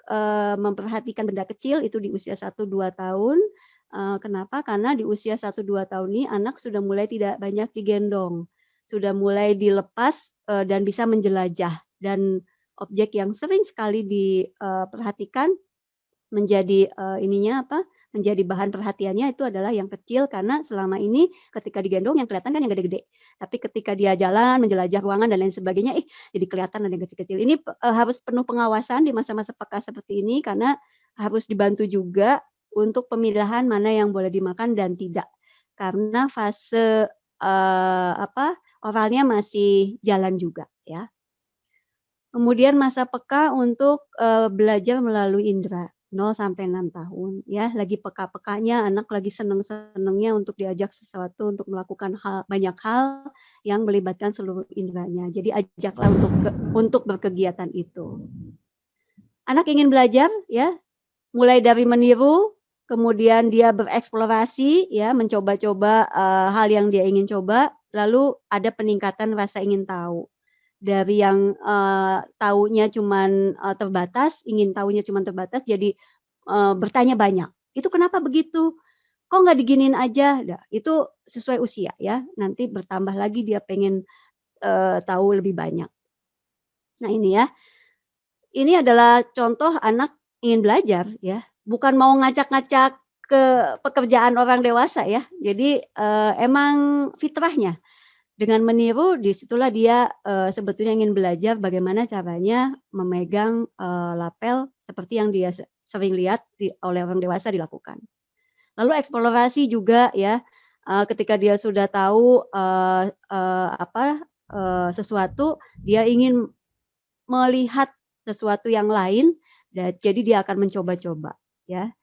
memperhatikan benda kecil itu di usia 1 2 tahun. Kenapa? Karena di usia 1 2 tahun ini anak sudah mulai tidak banyak digendong, sudah mulai dilepas, dan bisa menjelajah dan objek yang sering sekali diperhatikan menjadi, menjadi bahan perhatiannya itu adalah yang kecil karena selama ini ketika digendong yang kelihatan kan yang gede-gede. Tapi ketika dia jalan, menjelajah ruangan dan lain sebagainya, jadi kelihatan ada yang kecil-kecil. Ini harus penuh pengawasan di masa-masa peka seperti ini karena harus dibantu juga untuk pemilahan mana yang boleh dimakan dan tidak. Karena fase, oralnya masih jalan juga ya. Kemudian masa peka untuk, belajar melalui indera, 0 sampai 6 tahun ya, lagi peka-pekanya anak lagi seneng-senengnya untuk diajak sesuatu, untuk melakukan banyak hal yang melibatkan seluruh inderanya. Jadi ajaklah untuk berkegiatan itu. Anak ingin belajar ya, mulai dari meniru, kemudian dia bereksplorasi ya, mencoba-coba, hal yang dia ingin coba, lalu ada peningkatan rasa ingin tahu. Dari yang, taunya cuman, terbatas, ingin tahunya cuman terbatas jadi, bertanya banyak, "Itu kenapa begitu? Kok nggak diginiin aja?" Nah, itu sesuai usia ya, nanti bertambah lagi dia pengen, tahu lebih banyak. Nah ini ya, ini adalah contoh anak ingin belajar ya, bukan mau ngacak-ngacak ke pekerjaan orang dewasa ya. Jadi, emang fitrahnya. Dengan meniru disitulah dia, sebetulnya ingin belajar bagaimana caranya memegang, lapel seperti yang dia sering lihat oleh orang dewasa dilakukan. Lalu eksplorasi juga ya, ketika dia sudah tahu, sesuatu, dia ingin melihat sesuatu yang lain, jadi dia akan mencoba-coba ya.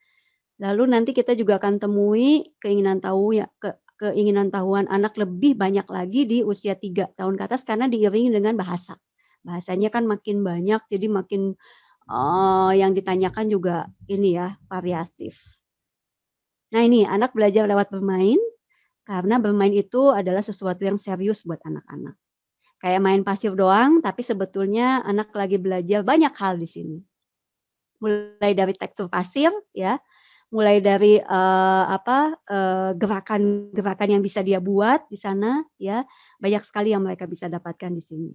Lalu nanti kita juga akan temui keinginan tahu ya keinginan tahuan anak lebih banyak lagi di usia 3 tahun ke atas karena diiringi dengan bahasa. Bahasanya kan makin banyak, jadi makin yang ditanyakan juga ini ya, variatif. Nah ini, anak belajar lewat bermain, karena bermain itu adalah sesuatu yang serius buat anak-anak. Kayak main pasir doang, tapi sebetulnya anak lagi belajar banyak hal di sini. Mulai dari tekstur pasir ya, mulai dari, gerakan-gerakan yang bisa dia buat di sana ya, banyak sekali yang mereka bisa dapatkan di sini.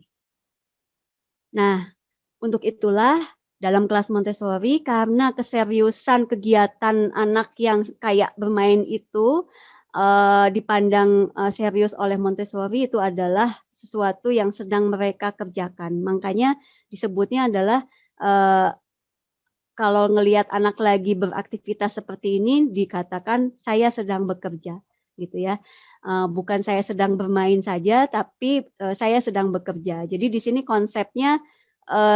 Nah, untuk itulah dalam kelas Montessori karena keseriusan kegiatan anak yang kayak bermain itu, dipandang, serius oleh Montessori itu adalah sesuatu yang sedang mereka kerjakan. Makanya disebutnya adalah, eee, kalau ngelihat anak lagi beraktivitas seperti ini dikatakan, "Saya sedang bekerja," gitu ya. Bukan saya sedang bermain saja, tapi, saya sedang bekerja. Jadi di sini konsepnya,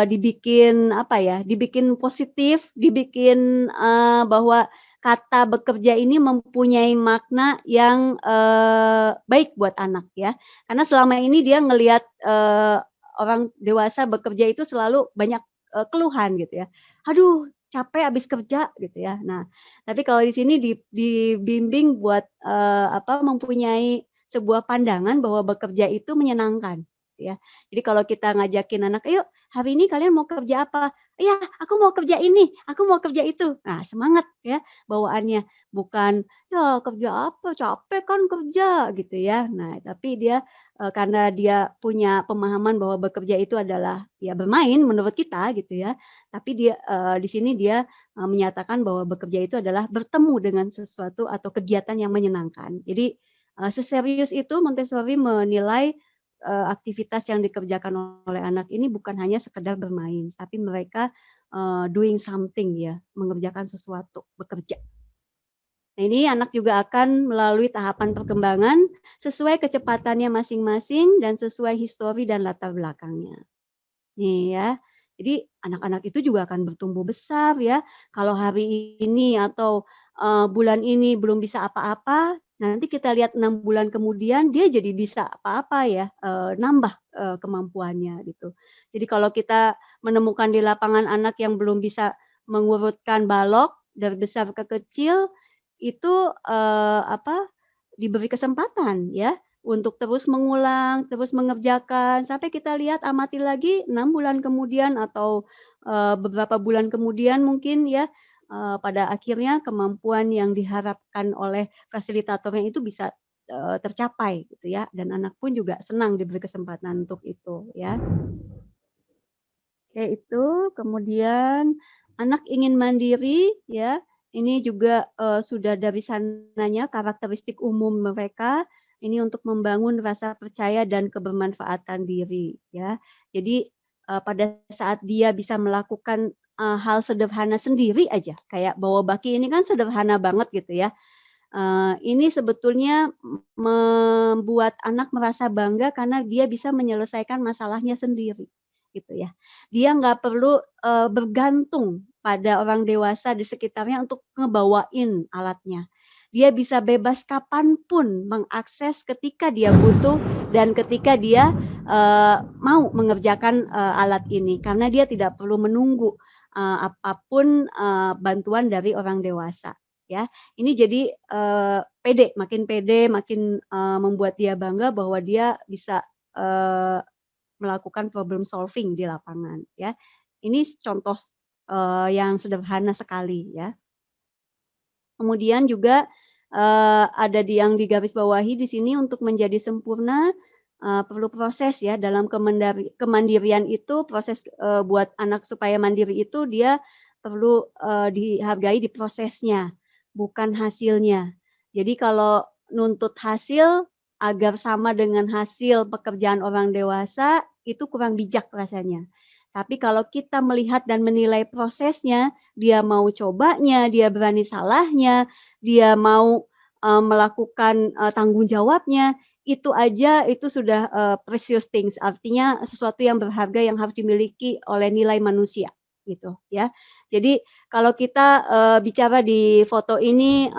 dibikin apa ya, dibikin positif, dibikin, bahwa kata bekerja ini mempunyai makna yang, baik buat anak ya. Karena selama ini dia ngelihat, orang dewasa bekerja itu selalu banyak, keluhan gitu ya. "Aduh capek habis kerja," gitu ya. Nah, tapi kalau di sini dibimbing buat, mempunyai sebuah pandangan bahwa bekerja itu menyenangkan, gitu ya. Jadi kalau kita ngajakin anak, "Ayo hari ini kalian mau kerja apa?" "Iya, aku mau kerja ini, aku mau kerja itu." Nah, semangat ya bawaannya, bukan, "Ya kerja apa, capek kan kerja," gitu ya. Nah, tapi dia, karena dia punya pemahaman bahwa bekerja itu adalah ya bermain menurut kita gitu ya, tapi dia, di sini dia, menyatakan bahwa bekerja itu adalah bertemu dengan sesuatu atau kegiatan yang menyenangkan. Jadi, seserius itu Montessori menilai, aktivitas yang dikerjakan oleh anak ini bukan hanya sekedar bermain, tapi mereka, doing something ya, mengerjakan sesuatu, bekerja. Nah ini anak juga akan melalui tahapan perkembangan sesuai kecepatannya masing-masing dan sesuai histori dan latar belakangnya. Nih ya, jadi anak-anak itu juga akan bertumbuh besar ya. Kalau hari ini atau, bulan ini belum bisa apa-apa, nanti kita lihat 6 bulan kemudian dia jadi bisa apa-apa ya, nambah, kemampuannya gitu. Jadi kalau kita menemukan di lapangan anak yang belum bisa mengurutkan balok dari besar ke kecil, itu, diberi kesempatan ya untuk terus mengulang, terus mengerjakan, sampai kita lihat amati lagi 6 bulan kemudian atau, beberapa bulan kemudian mungkin ya, pada akhirnya kemampuan yang diharapkan oleh fasilitatornya itu bisa, tercapai gitu ya, dan anak pun juga senang diberi kesempatan untuk itu ya. Oke itu, kemudian anak ingin mandiri ya, ini juga, sudah dari sananya karakteristik umum mereka, ini untuk membangun rasa percaya dan kebermanfaatan diri ya. Jadi, pada saat dia bisa melakukan, hal sederhana sendiri aja, kayak bawa baki ini kan sederhana banget gitu ya, ini sebetulnya membuat anak merasa bangga karena dia bisa menyelesaikan masalahnya sendiri, gitu ya. Dia nggak perlu, bergantung pada orang dewasa di sekitarnya untuk ngebawain alatnya. Dia bisa bebas kapan pun mengakses ketika dia butuh dan ketika dia, mau mengerjakan, alat ini, karena dia tidak perlu menunggu, apapun, bantuan dari orang dewasa, ya. Ini jadi, pede, makin, membuat dia bangga bahwa dia bisa, melakukan problem solving di lapangan ya. Ini contoh, yang sederhana sekali ya. Kemudian juga, ada yang digarisbawahi di sini untuk menjadi sempurna, perlu proses ya dalam kemandirian itu proses, buat anak supaya mandiri itu dia perlu, dihargai di prosesnya, bukan hasilnya. Jadi kalau nuntut hasil agar sama dengan hasil pekerjaan orang dewasa, itu kurang bijak rasanya. Tapi kalau kita melihat dan menilai prosesnya, dia mau cobanya, dia berani salahnya, dia mau, melakukan, tanggung jawabnya, itu aja itu sudah, precious things, artinya sesuatu yang berharga yang harus dimiliki oleh nilai manusia, gitu ya. Jadi kalau kita bicara di foto ini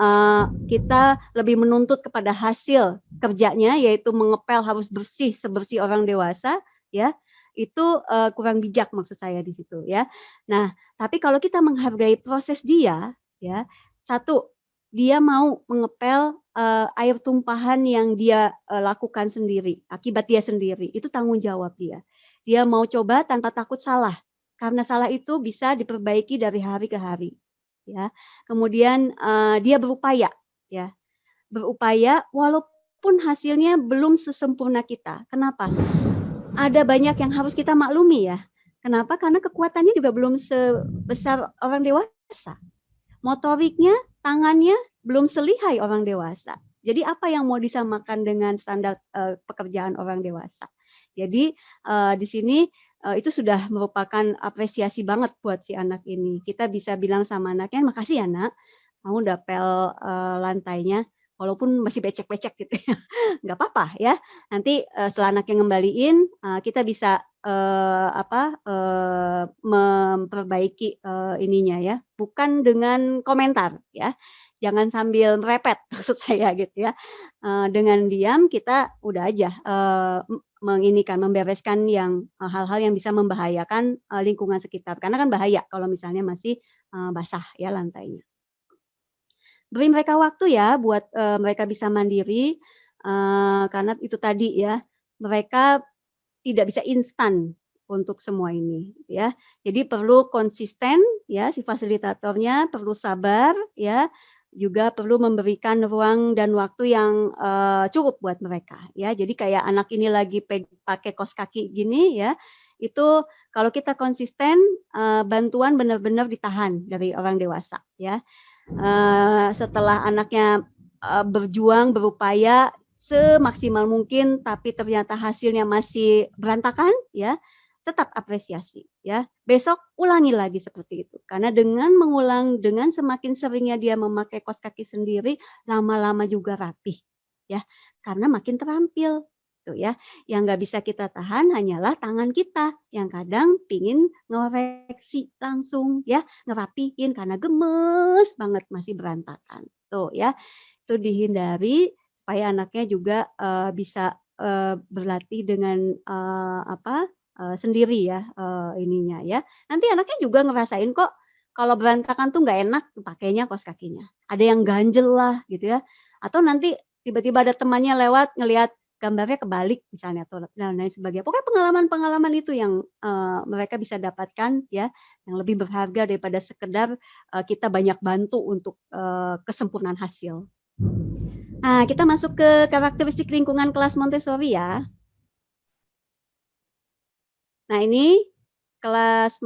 kita lebih menuntut kepada hasil kerjanya, yaitu mengepel harus bersih sebersih orang dewasa ya, itu kurang bijak maksud saya di situ ya. Nah, tapi kalau kita menghargai proses dia ya, satu, dia mau mengepel air tumpahan yang dia lakukan sendiri, akibat dia sendiri, itu tanggung jawab dia. Dia mau coba tanpa takut salah, karena salah itu bisa diperbaiki dari hari ke hari, ya. Kemudian, dia berupaya, ya, berupaya walaupun hasilnya belum sesempurna kita. Kenapa? Ada banyak yang harus kita maklumi ya. Kenapa? Karena kekuatannya juga belum sebesar orang dewasa. Motoriknya, tangannya belum selihai orang dewasa. Jadi apa yang mau disamakan dengan standar pekerjaan orang dewasa? Jadi di sini itu sudah merupakan apresiasi banget buat si anak ini. Kita bisa bilang sama anaknya, "Makasih ya Nak, kamu dapel lantainya, walaupun masih becek-becek gitu ya, nggak apa-apa ya. Nanti setelah anaknya ngembaliin, kita bisa memperbaiki ininya ya, bukan dengan komentar ya, jangan sambil merepet maksud saya gitu ya. Dengan diam kita udah aja membereskan yang hal-hal yang bisa membahayakan lingkungan sekitar, karena kan bahaya kalau misalnya masih basah ya lantainya. Beri mereka waktu ya buat mereka bisa mandiri, karena itu tadi ya, mereka tidak bisa instan untuk semua ini ya. Jadi perlu konsisten ya si fasilitatornya, perlu sabar ya, juga perlu memberikan ruang dan waktu yang cukup buat mereka ya. Jadi kayak anak ini lagi pakai kaos kaki gini ya, itu kalau kita konsisten bantuan benar-benar ditahan dari orang dewasa ya. Setelah anaknya berjuang, berupaya semaksimal mungkin, tapi ternyata hasilnya masih berantakan, ya, tetap apresiasi, ya. Besok ulangi lagi seperti itu, karena dengan mengulang, dengan semakin seringnya dia memakai kaos kaki sendiri, lama-lama juga rapih, ya, karena makin terampil, tuh ya. Yang nggak bisa kita tahan hanyalah tangan kita, yang kadang pingin ngoreksi langsung, ya, ngerapihin karena gemes banget masih berantakan, tuh ya. Itu dihindari supaya anaknya juga bisa berlatih dengan sendiri ya ininya ya. Nanti anaknya juga ngerasain kok kalau berantakan tuh nggak enak pakainya kaos kakinya. Ada yang ganjel lah gitu ya. Atau nanti tiba-tiba ada temannya lewat ngelihat gambarnya kebalik misalnya atau dan lain sebagainya. Pokoknya pengalaman-pengalaman itu yang mereka bisa dapatkan ya, yang lebih berharga daripada sekedar kita banyak bantu untuk kesempurnaan hasil. Nah, kita masuk ke karakteristik lingkungan kelas Montessori ya. Nah, ini kelas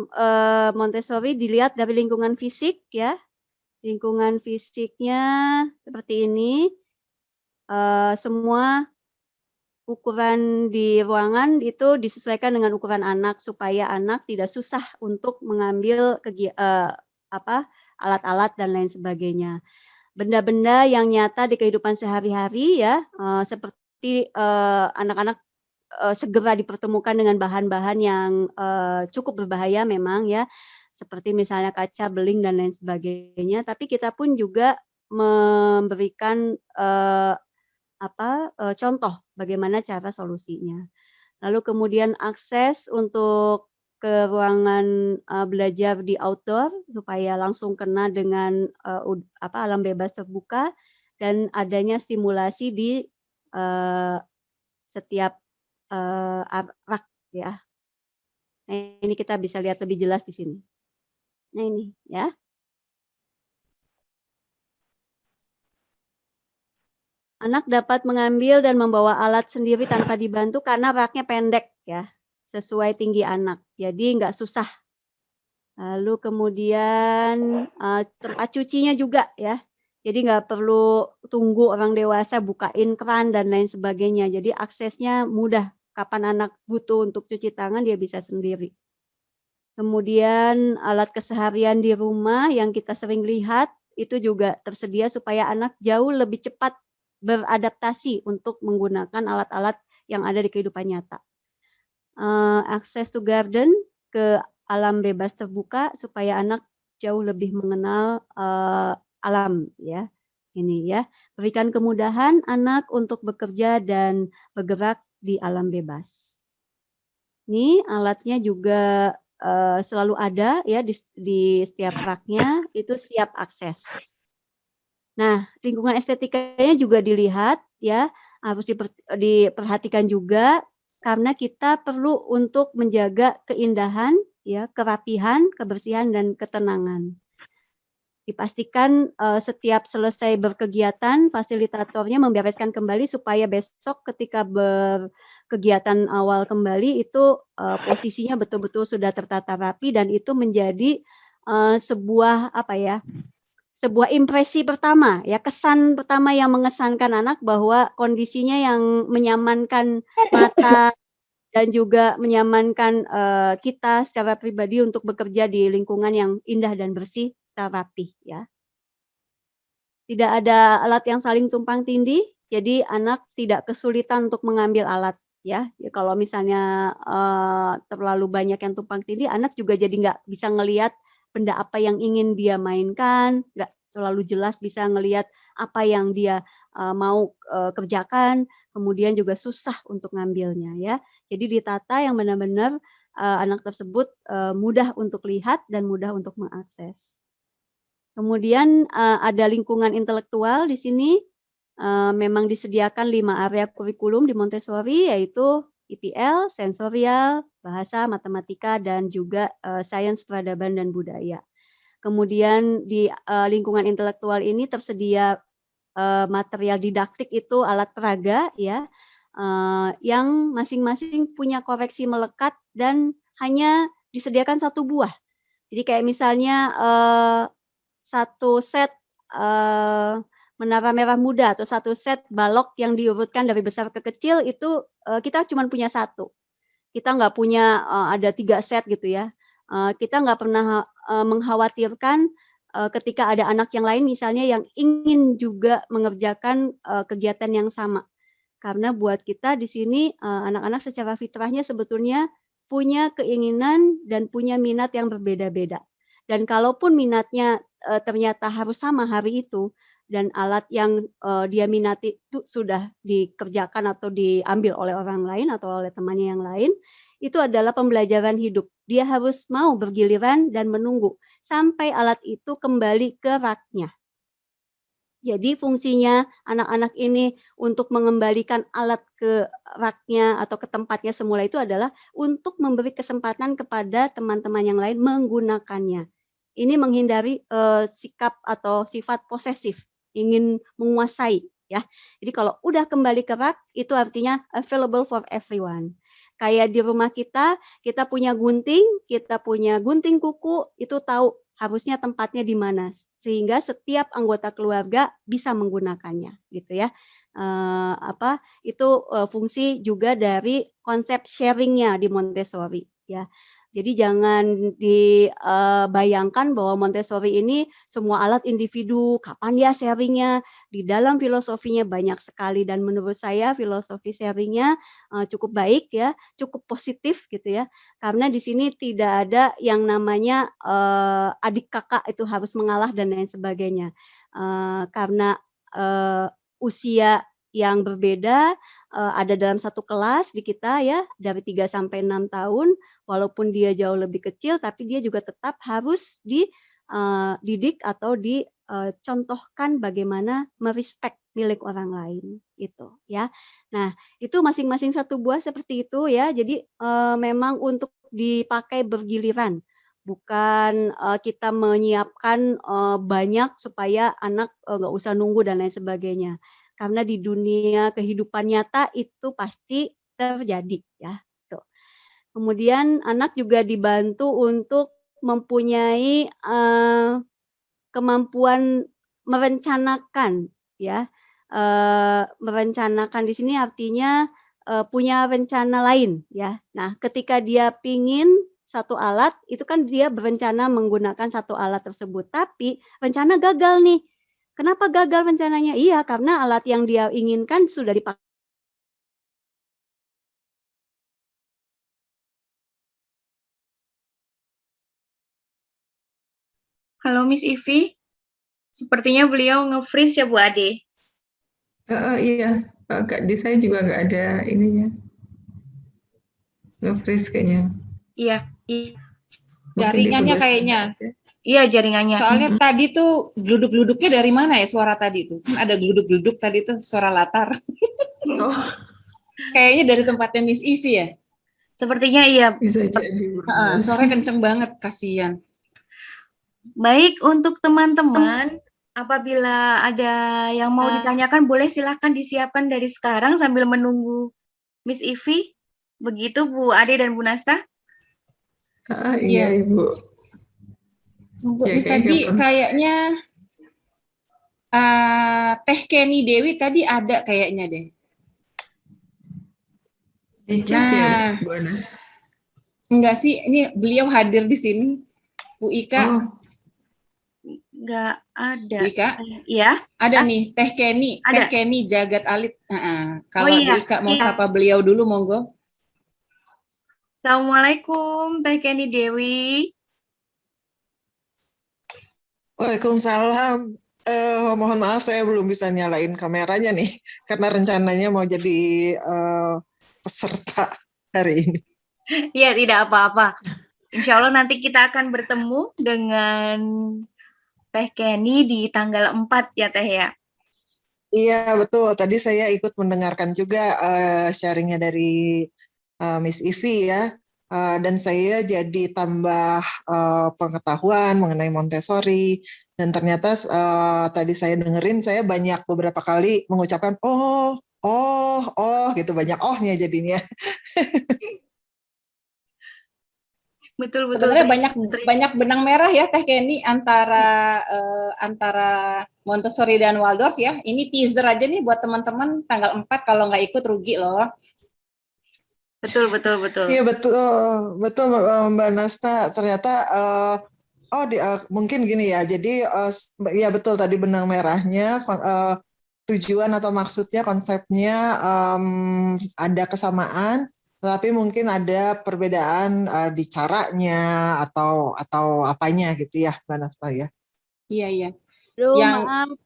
Montessori dilihat dari lingkungan fisik ya. Lingkungan fisiknya seperti ini. Semua ukuran di ruangan itu disesuaikan dengan ukuran anak supaya anak tidak susah untuk mengambil alat-alat dan lain sebagainya. Benda-benda yang nyata di kehidupan sehari-hari ya, seperti anak-anak segera dipertemukan dengan bahan-bahan yang cukup berbahaya memang ya, seperti misalnya kaca, beling dan lain sebagainya. Tapi kita pun juga memberikan contoh bagaimana cara solusinya. Lalu kemudian akses untuk ke ruangan belajar di outdoor supaya langsung kena dengan alam bebas terbuka dan adanya stimulasi di setiap rak ya. Nah, ini kita bisa lihat lebih jelas di sini. Nah, ini ya. Anak dapat mengambil dan membawa alat sendiri tanpa dibantu karena raknya pendek ya, sesuai tinggi anak. Jadi nggak susah. Lalu kemudian tempat cucinya juga ya. Jadi nggak perlu tunggu orang dewasa bukain keran dan lain sebagainya. Jadi aksesnya mudah. Kapan anak butuh untuk cuci tangan dia bisa sendiri. Kemudian alat keseharian di rumah yang kita sering lihat itu juga tersedia supaya anak jauh lebih cepat beradaptasi untuk menggunakan alat-alat yang ada di kehidupan nyata. Access to garden, ke alam bebas terbuka supaya anak jauh lebih mengenal, alam ya, ini ya. Berikan kemudahan anak untuk bekerja dan bergerak di alam bebas. Ini alatnya juga, selalu ada ya di setiap raknya, itu siap akses. Nah, lingkungan estetikanya juga dilihat ya, harus diperhatikan juga karena kita perlu untuk menjaga keindahan ya, kerapihan, kebersihan, dan ketenangan. Dipastikan, setiap selesai berkegiatan, fasilitatornya membereskan kembali supaya besok ketika berkegiatan awal kembali itu, posisinya betul-betul sudah tertata rapi dan itu menjadi, sebuah apa ya, sebuah impresi pertama ya, kesan pertama yang mengesankan anak bahwa kondisinya yang menyamankan mata dan juga menyamankan, kita secara pribadi untuk bekerja di lingkungan yang indah dan bersih serta rapih ya. Tidak ada alat yang saling tumpang tindih, jadi anak tidak kesulitan untuk mengambil alat ya. Ya kalau misalnya, terlalu banyak yang tumpang tindih, anak juga jadi nggak bisa ngelihat benda apa yang ingin dia mainkan, nggak terlalu jelas bisa ngelihat apa yang dia, mau, kerjakan, kemudian juga susah untuk ngambilnya ya. Jadi ditata yang benar-benar, anak tersebut, mudah untuk lihat dan mudah untuk mengakses. Kemudian, ada lingkungan intelektual di sini, memang disediakan 5 area kurikulum di Montessori yaitu IPL, sensorial, bahasa, matematika, dan juga, sains peradaban dan budaya. Kemudian di, lingkungan intelektual ini tersedia, material didaktik itu alat peraga ya, yang masing-masing punya koreksi melekat dan hanya disediakan 1 buah. Jadi kayak misalnya, 1 set, menara merah muda atau 1 set balok yang diurutkan dari besar ke kecil itu, kita cuman punya 1. Kita nggak punya, ada 3 set gitu ya. Kita nggak pernah, mengkhawatirkan, ketika ada anak yang lain misalnya yang ingin juga mengerjakan, kegiatan yang sama. Karena buat kita di sini, anak-anak secara fitrahnya sebetulnya punya keinginan dan punya minat yang berbeda-beda. Dan kalaupun minatnya, ternyata harus sama hari itu dan alat yang, dia minati itu sudah dikerjakan atau diambil oleh orang lain atau oleh temannya yang lain, itu adalah pembelajaran hidup. Dia harus mau bergiliran dan menunggu sampai alat itu kembali ke raknya. Jadi fungsinya anak-anak ini untuk mengembalikan alat ke raknya atau ke tempatnya semula itu adalah untuk memberi kesempatan kepada teman-teman yang lain menggunakannya. Ini menghindari, sikap atau sifat posesif, ingin menguasai ya. Jadi kalau udah kembali ke rak itu artinya available for everyone. Kayak di rumah kita punya gunting kuku, itu tahu harusnya tempatnya di mana, sehingga setiap anggota keluarga bisa menggunakannya, gitu ya. Itu, fungsi juga dari konsep sharing-nya di Montessori, ya. Jadi jangan dibayangkan bahwa Montessori ini semua alat individu, kapan dia sharing-nya, di dalam filosofinya banyak sekali dan menurut saya filosofi sharing-nya, cukup baik ya, cukup positif gitu ya. Karena di sini tidak ada yang namanya, adik kakak itu harus mengalah dan lain sebagainya. Karena, usia yang berbeda, ada dalam satu kelas di kita ya, dari 3 sampai 6 tahun, walaupun dia jauh lebih kecil, tapi dia juga tetap harus dididik atau dicontohkan bagaimana milik orang lain, gitu ya. Nah, itu masing-masing 1 buah seperti itu ya. Jadi, memang untuk dipakai bergiliran, bukan, kita menyiapkan, banyak supaya anak, nggak usah nunggu dan lain sebagainya. Karena di dunia kehidupan nyata itu pasti terjadi ya, tuh. Kemudian anak juga dibantu untuk mempunyai, kemampuan merencanakan ya, merencanakan di sini artinya, punya rencana lain ya. Nah, ketika dia pingin 1 alat, itu kan dia berencana menggunakan 1 alat tersebut, tapi rencana gagal nih. Kenapa gagal rencananya? Iya, karena alat yang dia inginkan sudah dipakai Halo Miss Ivi, sepertinya beliau nge-freeze ya Bu Ade. Iya, di saya juga nggak ada ininya, nge-freeze kayaknya. Iya, iya, Mungkin Jaringannya ditugaskan kayaknya. aja. iya jaringannya. Soalnya tadi tuh geluduk-geluduknya dari mana ya suara tadi tuh? Kan ada geluduk-geluduk tadi tuh suara latar. Oh, Kayaknya dari tempatnya Miss Ivi ya. Sepertinya iya. bisa jadi. Suaranya kenceng banget, kasihan. Baik, untuk teman-teman, apabila ada yang mau ditanyakan, boleh silahkan disiapkan dari sekarang sambil menunggu Miss Ivi. Begitu Bu Ade dan Bu Nasta. Iya, Ibu. Tunggu, Ya, nih tadi kayaknya Teh Kenny Dewi tadi ada kayaknya deh. Di chat ya, Bu Anas? Enggak sih, ini beliau hadir di sini. Bu Ika. Enggak ada. Bu Ika? Iya. Ada nih, Teh Kenny. Ada. Teh Kenny Jagat Alit. Kalau Bu Ika mau sapa beliau dulu, monggo. Assalamualaikum, Teh Kenny Dewi. Waalaikumsalam. Mohon maaf saya belum bisa nyalain kameranya nih, karena rencananya mau jadi peserta hari ini. Iya, tidak apa-apa. Insya Allah nanti kita akan bertemu dengan Teh Kenny di tanggal 4 ya Teh ya? Iya, betul. Tadi saya ikut mendengarkan juga sharingnya dari Miss Ivi ya. Dan saya jadi tambah pengetahuan mengenai Montessori. Dan ternyata tadi saya dengerin, saya banyak beberapa kali mengucapkan oh gitu, banyak ohnya jadinya. Betul. Sebenarnya banyak benang merah ya Teh Kenny antara Montessori dan Waldorf ya. Ini teaser aja nih buat teman-teman tanggal 4 kalau nggak ikut rugi loh. Betul. Iya betul Mbak Nasta. Ternyata mungkin gini ya. Jadi ya betul tadi benang merahnya tujuan atau maksudnya konsepnya ada kesamaan, tapi mungkin ada perbedaan di caranya atau apanya gitu ya Mbak Nasta ya. Iya. Aduh, maaf.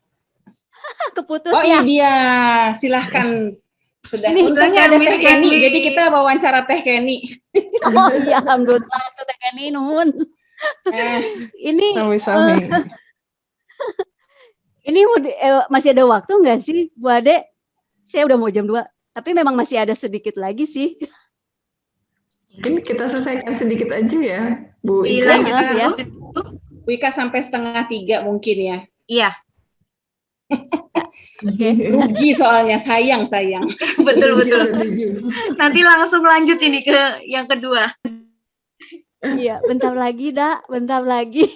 Keputus oh, ya. ini dia. Silahkan. Sudah. Ini Untungnya ada Teh Kenny, jadi kita wawancara Teh Kenny. Oh iya, alhamdulillah Teh Kenny nuhun. Ini Sami-sami. Ini masih ada waktu nggak sih, Bu Ade? Saya udah mau jam 2, tapi memang masih ada sedikit lagi sih. Mungkin kita selesaikan sedikit aja ya, Bu Ika. Ya. Bu Ika sampai 2:30 mungkin ya. Iya. Rugi soalnya, sayang. Betul. Nanti langsung lanjut ini ke yang kedua. Iya, bentar lagi, Dak. Bentar lagi.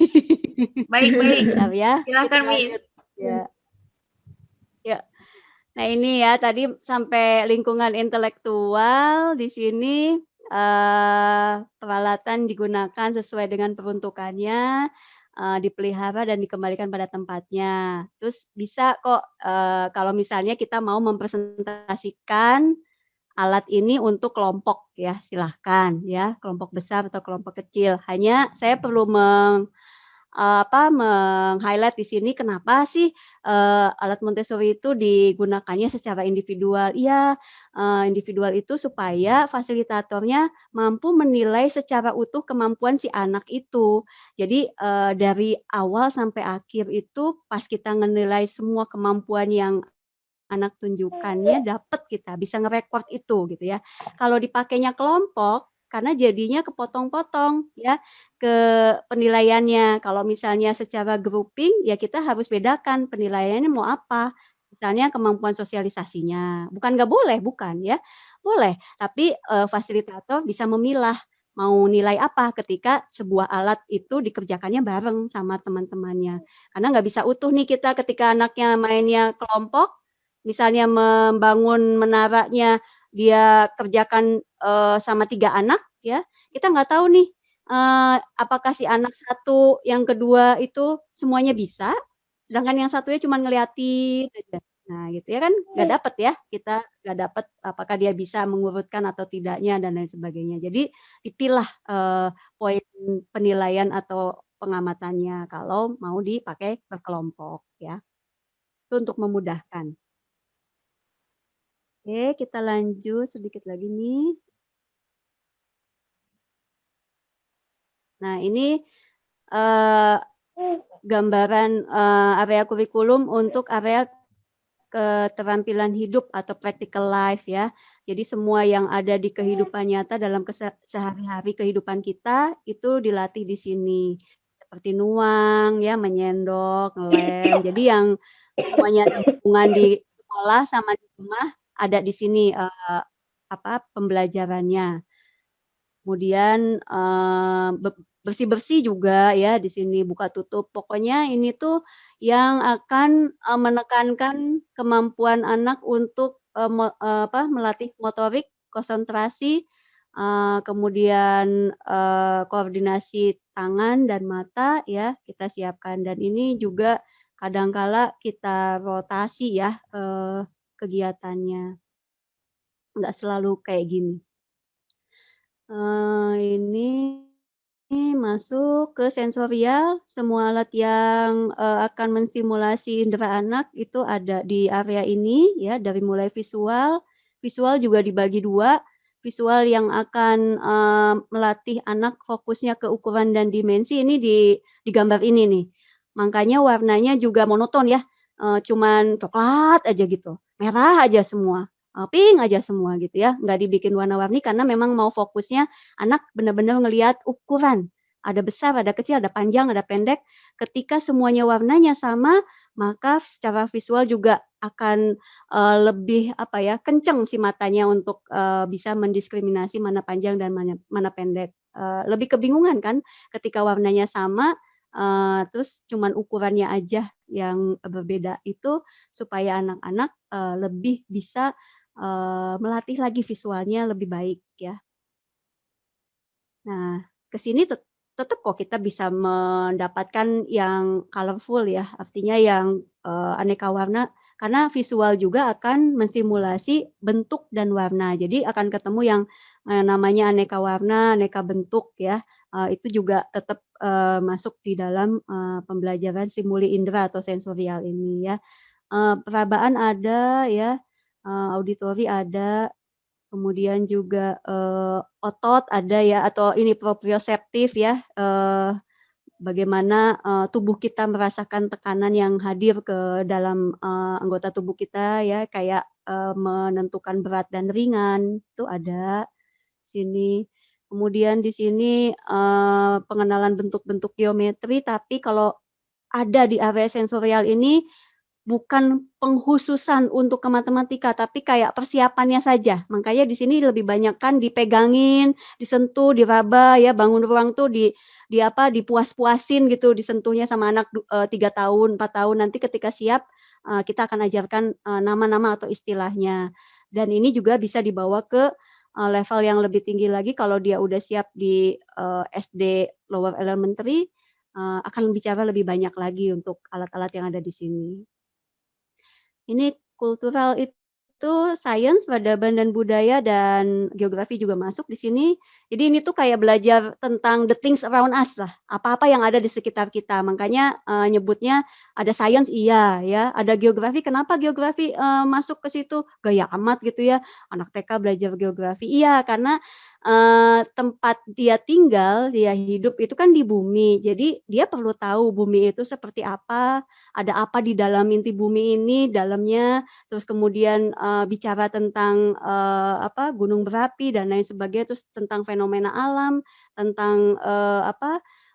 Baik. Bentar ya. Silakan, Miss. Ya. Nah, ini ya tadi sampai lingkungan intelektual di sini peralatan digunakan sesuai dengan peruntukannya, dipelihara dan dikembalikan pada tempatnya. Terus bisa kok kalau misalnya kita mau mempresentasikan alat ini untuk kelompok ya, silahkan ya, kelompok besar atau kelompok kecil. Hanya saya perlu meng-highlight di sini kenapa sih alat Montessori itu digunakannya secara individual. Iya, individual itu supaya fasilitatornya mampu menilai secara utuh kemampuan si anak itu. Jadi dari awal sampai akhir itu pas kita menilai semua kemampuan yang anak tunjukkannya dapat kita bisa ngerekord itu gitu ya. Kalau dipakainya kelompok karena jadinya kepotong-potong ya ke penilaiannya. Kalau misalnya secara grouping ya kita harus bedakan penilaiannya mau apa. Misalnya kemampuan sosialisasinya. Bukan nggak boleh, bukan ya. Boleh, tapi fasilitator bisa memilah mau nilai apa ketika sebuah alat itu dikerjakannya bareng sama teman-temannya. Karena nggak bisa utuh nih kita ketika anaknya mainnya kelompok, misalnya membangun menaranya dia kerjakan sama 3 anak ya, kita nggak tahu nih apakah si anak satu yang kedua itu semuanya bisa, sedangkan yang satunya cuma ngeliatin aja. Nah gitu ya kan nggak dapet ya, kita nggak dapet apakah dia bisa mengurutkan atau tidaknya dan lain sebagainya. Jadi dipilah poin penilaian atau pengamatannya kalau mau dipakai berkelompok ya. Itu untuk memudahkan. Oke, kita lanjut sedikit lagi nih. Nah, ini eh, gambaran area kurikulum untuk area keterampilan hidup atau practical life ya. Jadi semua yang ada di kehidupan nyata dalam sehari-hari kehidupan kita itu dilatih di sini. Seperti nuang ya, menyendok, ngelem. Jadi yang semuanya ada hubungan di sekolah sama di rumah ada di sini pembelajarannya. Kemudian bersih-bersih juga ya di sini, buka tutup. Pokoknya ini tuh yang akan menekankan kemampuan anak untuk melatih motorik, konsentrasi, kemudian koordinasi tangan dan mata ya kita siapkan. Dan ini juga kadangkala kita rotasi ya kegiatannya, nggak selalu kayak gini. Ini masuk ke sensorial, semua alat yang akan menstimulasi indera anak itu ada di area ini ya, dari mulai visual. Visual juga dibagi 2, visual yang akan melatih anak fokusnya ke ukuran dan dimensi ini di gambar ini nih. Makanya warnanya juga monoton ya, cuman coklat aja gitu, merah aja semua, pink aja semua gitu ya, nggak dibikin warna-warni karena memang mau fokusnya anak benar-benar ngelihat ukuran, ada besar, ada kecil, ada panjang, ada pendek. Ketika semuanya warnanya sama, maka secara visual juga akan lebih kenceng si matanya untuk bisa mendiskriminasi mana panjang dan mana pendek. Lebih kebingungan kan ketika warnanya sama, terus cuman ukurannya aja yang berbeda. Itu supaya anak-anak lebih bisa melatih lagi visualnya lebih baik ya. Nah, ke sini tetap kok kita bisa mendapatkan yang colorful ya, artinya yang aneka warna karena visual juga akan menstimulasi bentuk dan warna. Jadi akan ketemu yang namanya aneka warna, aneka bentuk ya. Itu juga tetap masuk di dalam pembelajaran stimuli indera atau sensorial ini ya. Perabaan ada ya, auditori ada. Kemudian juga, otot ada ya atau ini proprioseptif ya, bagaimana, tubuh kita merasakan tekanan yang hadir ke dalam, anggota tubuh kita ya kayak, menentukan berat dan ringan, itu ada sini. Kemudian di sini, pengenalan bentuk-bentuk geometri tapi kalau ada di area sensorial ini bukan pengkhususan untuk ke matematika, tapi kayak persiapannya saja. Makanya di sini lebih banyak kan dipegangin, disentuh, diraba ya, bangun ruang tuh dipuas-puasin gitu, disentuhnya sama anak 3 tahun, 4 tahun. Nanti ketika siap, kita akan ajarkan, nama-nama atau istilahnya. Dan ini juga bisa dibawa ke, level yang lebih tinggi lagi kalau dia udah siap di, SD lower elementary, akan bicara lebih banyak lagi untuk alat-alat yang ada di sini. Ini kultural itu sains, peradaban dan budaya dan geografi juga masuk di sini. Jadi ini tuh kayak belajar tentang the things around us lah, apa-apa yang ada di sekitar kita. Makanya, nyebutnya ada sains iya ya, ada geografi, kenapa geografi, masuk ke situ? Gaya amat gitu ya, anak TK belajar geografi. Iya, karena, tempat dia tinggal, dia hidup itu kan di bumi. Jadi dia perlu tahu bumi itu seperti apa, ada apa di dalam inti bumi ini, dalamnya, terus kemudian, bicara tentang, gunung berapi dan lain sebagainya, terus tentang fenomena alam, tentang,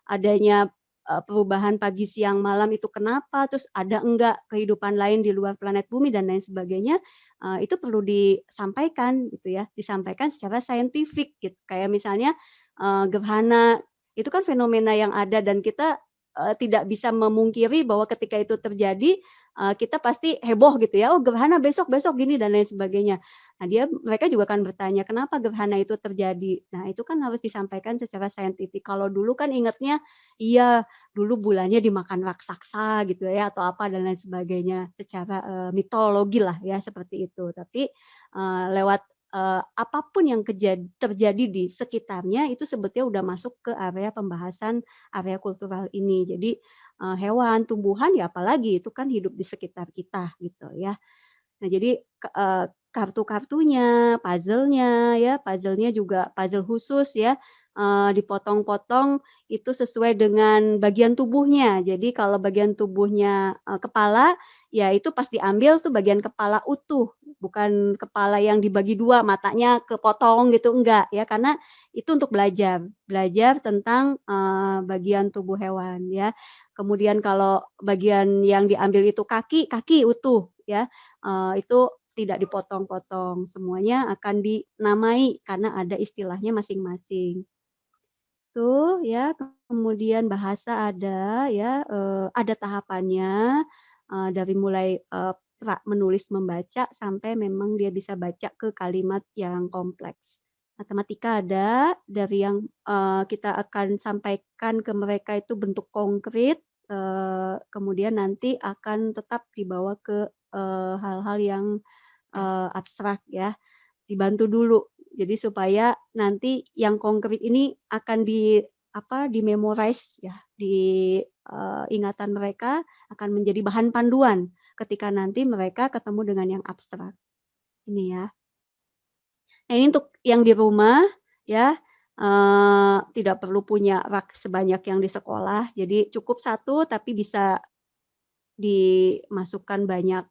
adanya, perubahan pagi, siang, malam itu kenapa, terus ada enggak kehidupan lain di luar planet bumi dan lain sebagainya, itu perlu disampaikan gitu ya, disampaikan secara saintifik gitu. Kayak misalnya, gerhana, itu kan fenomena yang ada dan kita tidak bisa memungkiri bahwa ketika itu terjadi, kita pasti heboh gitu ya, "Oh gerhana besok besok gini," dan lain sebagainya. Nah mereka juga akan bertanya, "Kenapa gerhana itu terjadi?" Nah itu kan harus disampaikan secara saintifik. Kalau dulu kan ingatnya, iya dulu bulannya dimakan raksasa gitu ya, atau apa dan lain sebagainya, secara, mitologi lah ya seperti itu. Tapi, lewat apapun yang terjadi di sekitarnya itu sebetulnya udah masuk ke area pembahasan area kultural ini. Jadi, hewan, tumbuhan, ya apalagi itu kan hidup di sekitar kita gitu ya. Nah jadi kartu-kartunya, puzzle-nya ya, puzzle-nya juga puzzle khusus ya, dipotong-potong itu sesuai dengan bagian tubuhnya. Jadi kalau bagian tubuhnya, kepala, ya itu pas diambil tuh bagian kepala utuh, bukan kepala yang dibagi 2, matanya kepotong gitu, enggak ya, karena itu untuk belajar, belajar tentang, bagian tubuh hewan ya. Kemudian kalau bagian yang diambil itu kaki, kaki utuh ya. Itu tidak dipotong-potong, semuanya akan dinamai karena ada istilahnya masing-masing. Tuh ya, kemudian bahasa ada ya, ada tahapannya, dari mulai, menulis, membaca, sampai memang dia bisa baca ke kalimat yang kompleks. Matematika ada, dari yang, kita akan sampaikan ke mereka itu bentuk konkret, kemudian nanti akan tetap dibawa ke, hal-hal yang abstrak ya, dibantu dulu. Jadi supaya nanti yang konkret ini akan di-memorize ya, di, ingatan mereka akan menjadi bahan panduan ketika nanti mereka ketemu dengan yang abstrak. Ini ya. Nah ini untuk yang di rumah ya, tidak perlu punya rak sebanyak yang di sekolah, jadi cukup 1 tapi bisa dimasukkan banyak,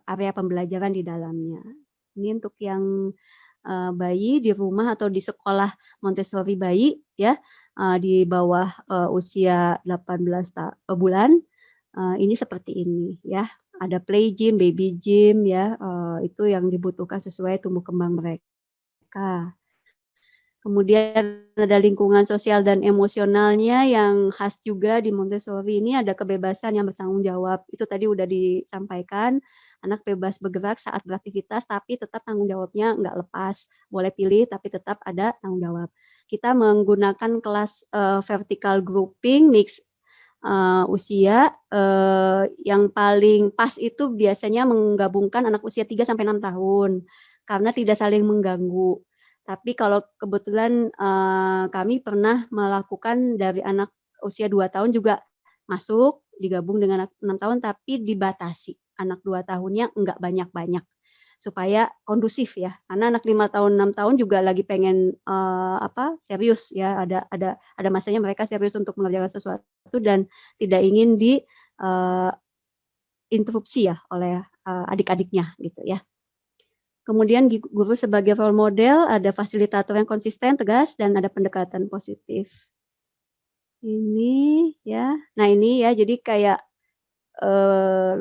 area pembelajaran di dalamnya. Ini untuk yang, bayi di rumah atau di sekolah Montessori bayi ya, di bawah, usia 18 bulan, ini seperti ini ya. Ada play gym, baby gym ya, itu yang dibutuhkan sesuai tumbuh kembang mereka. Kemudian ada lingkungan sosial dan emosionalnya yang khas juga di Montessori ini, ada kebebasan yang bertanggung jawab. Itu tadi udah disampaikan, anak bebas bergerak saat beraktivitas, tapi tetap tanggung jawabnya nggak lepas. Boleh pilih, tapi tetap ada tanggung jawab. Kita menggunakan kelas, vertical grouping mix, usia, yang paling pas itu biasanya menggabungkan anak usia 3 sampai 6 tahun, karena tidak saling mengganggu. Tapi kalau kebetulan, kami pernah melakukan dari anak usia 2 tahun juga masuk, digabung dengan anak 6 tahun, tapi dibatasi. Anak 2 tahunnya enggak banyak-banyak, supaya kondusif ya. Karena anak 5 tahun, 6 tahun juga lagi pengen, serius ya, ada masanya mereka serius untuk mengerjakan sesuatu dan tidak ingin interupsi ya oleh, adik-adiknya gitu ya. Kemudian guru sebagai role model, ada fasilitator yang konsisten, tegas, dan ada pendekatan positif. Ini ya. Nah ini ya, jadi kayak,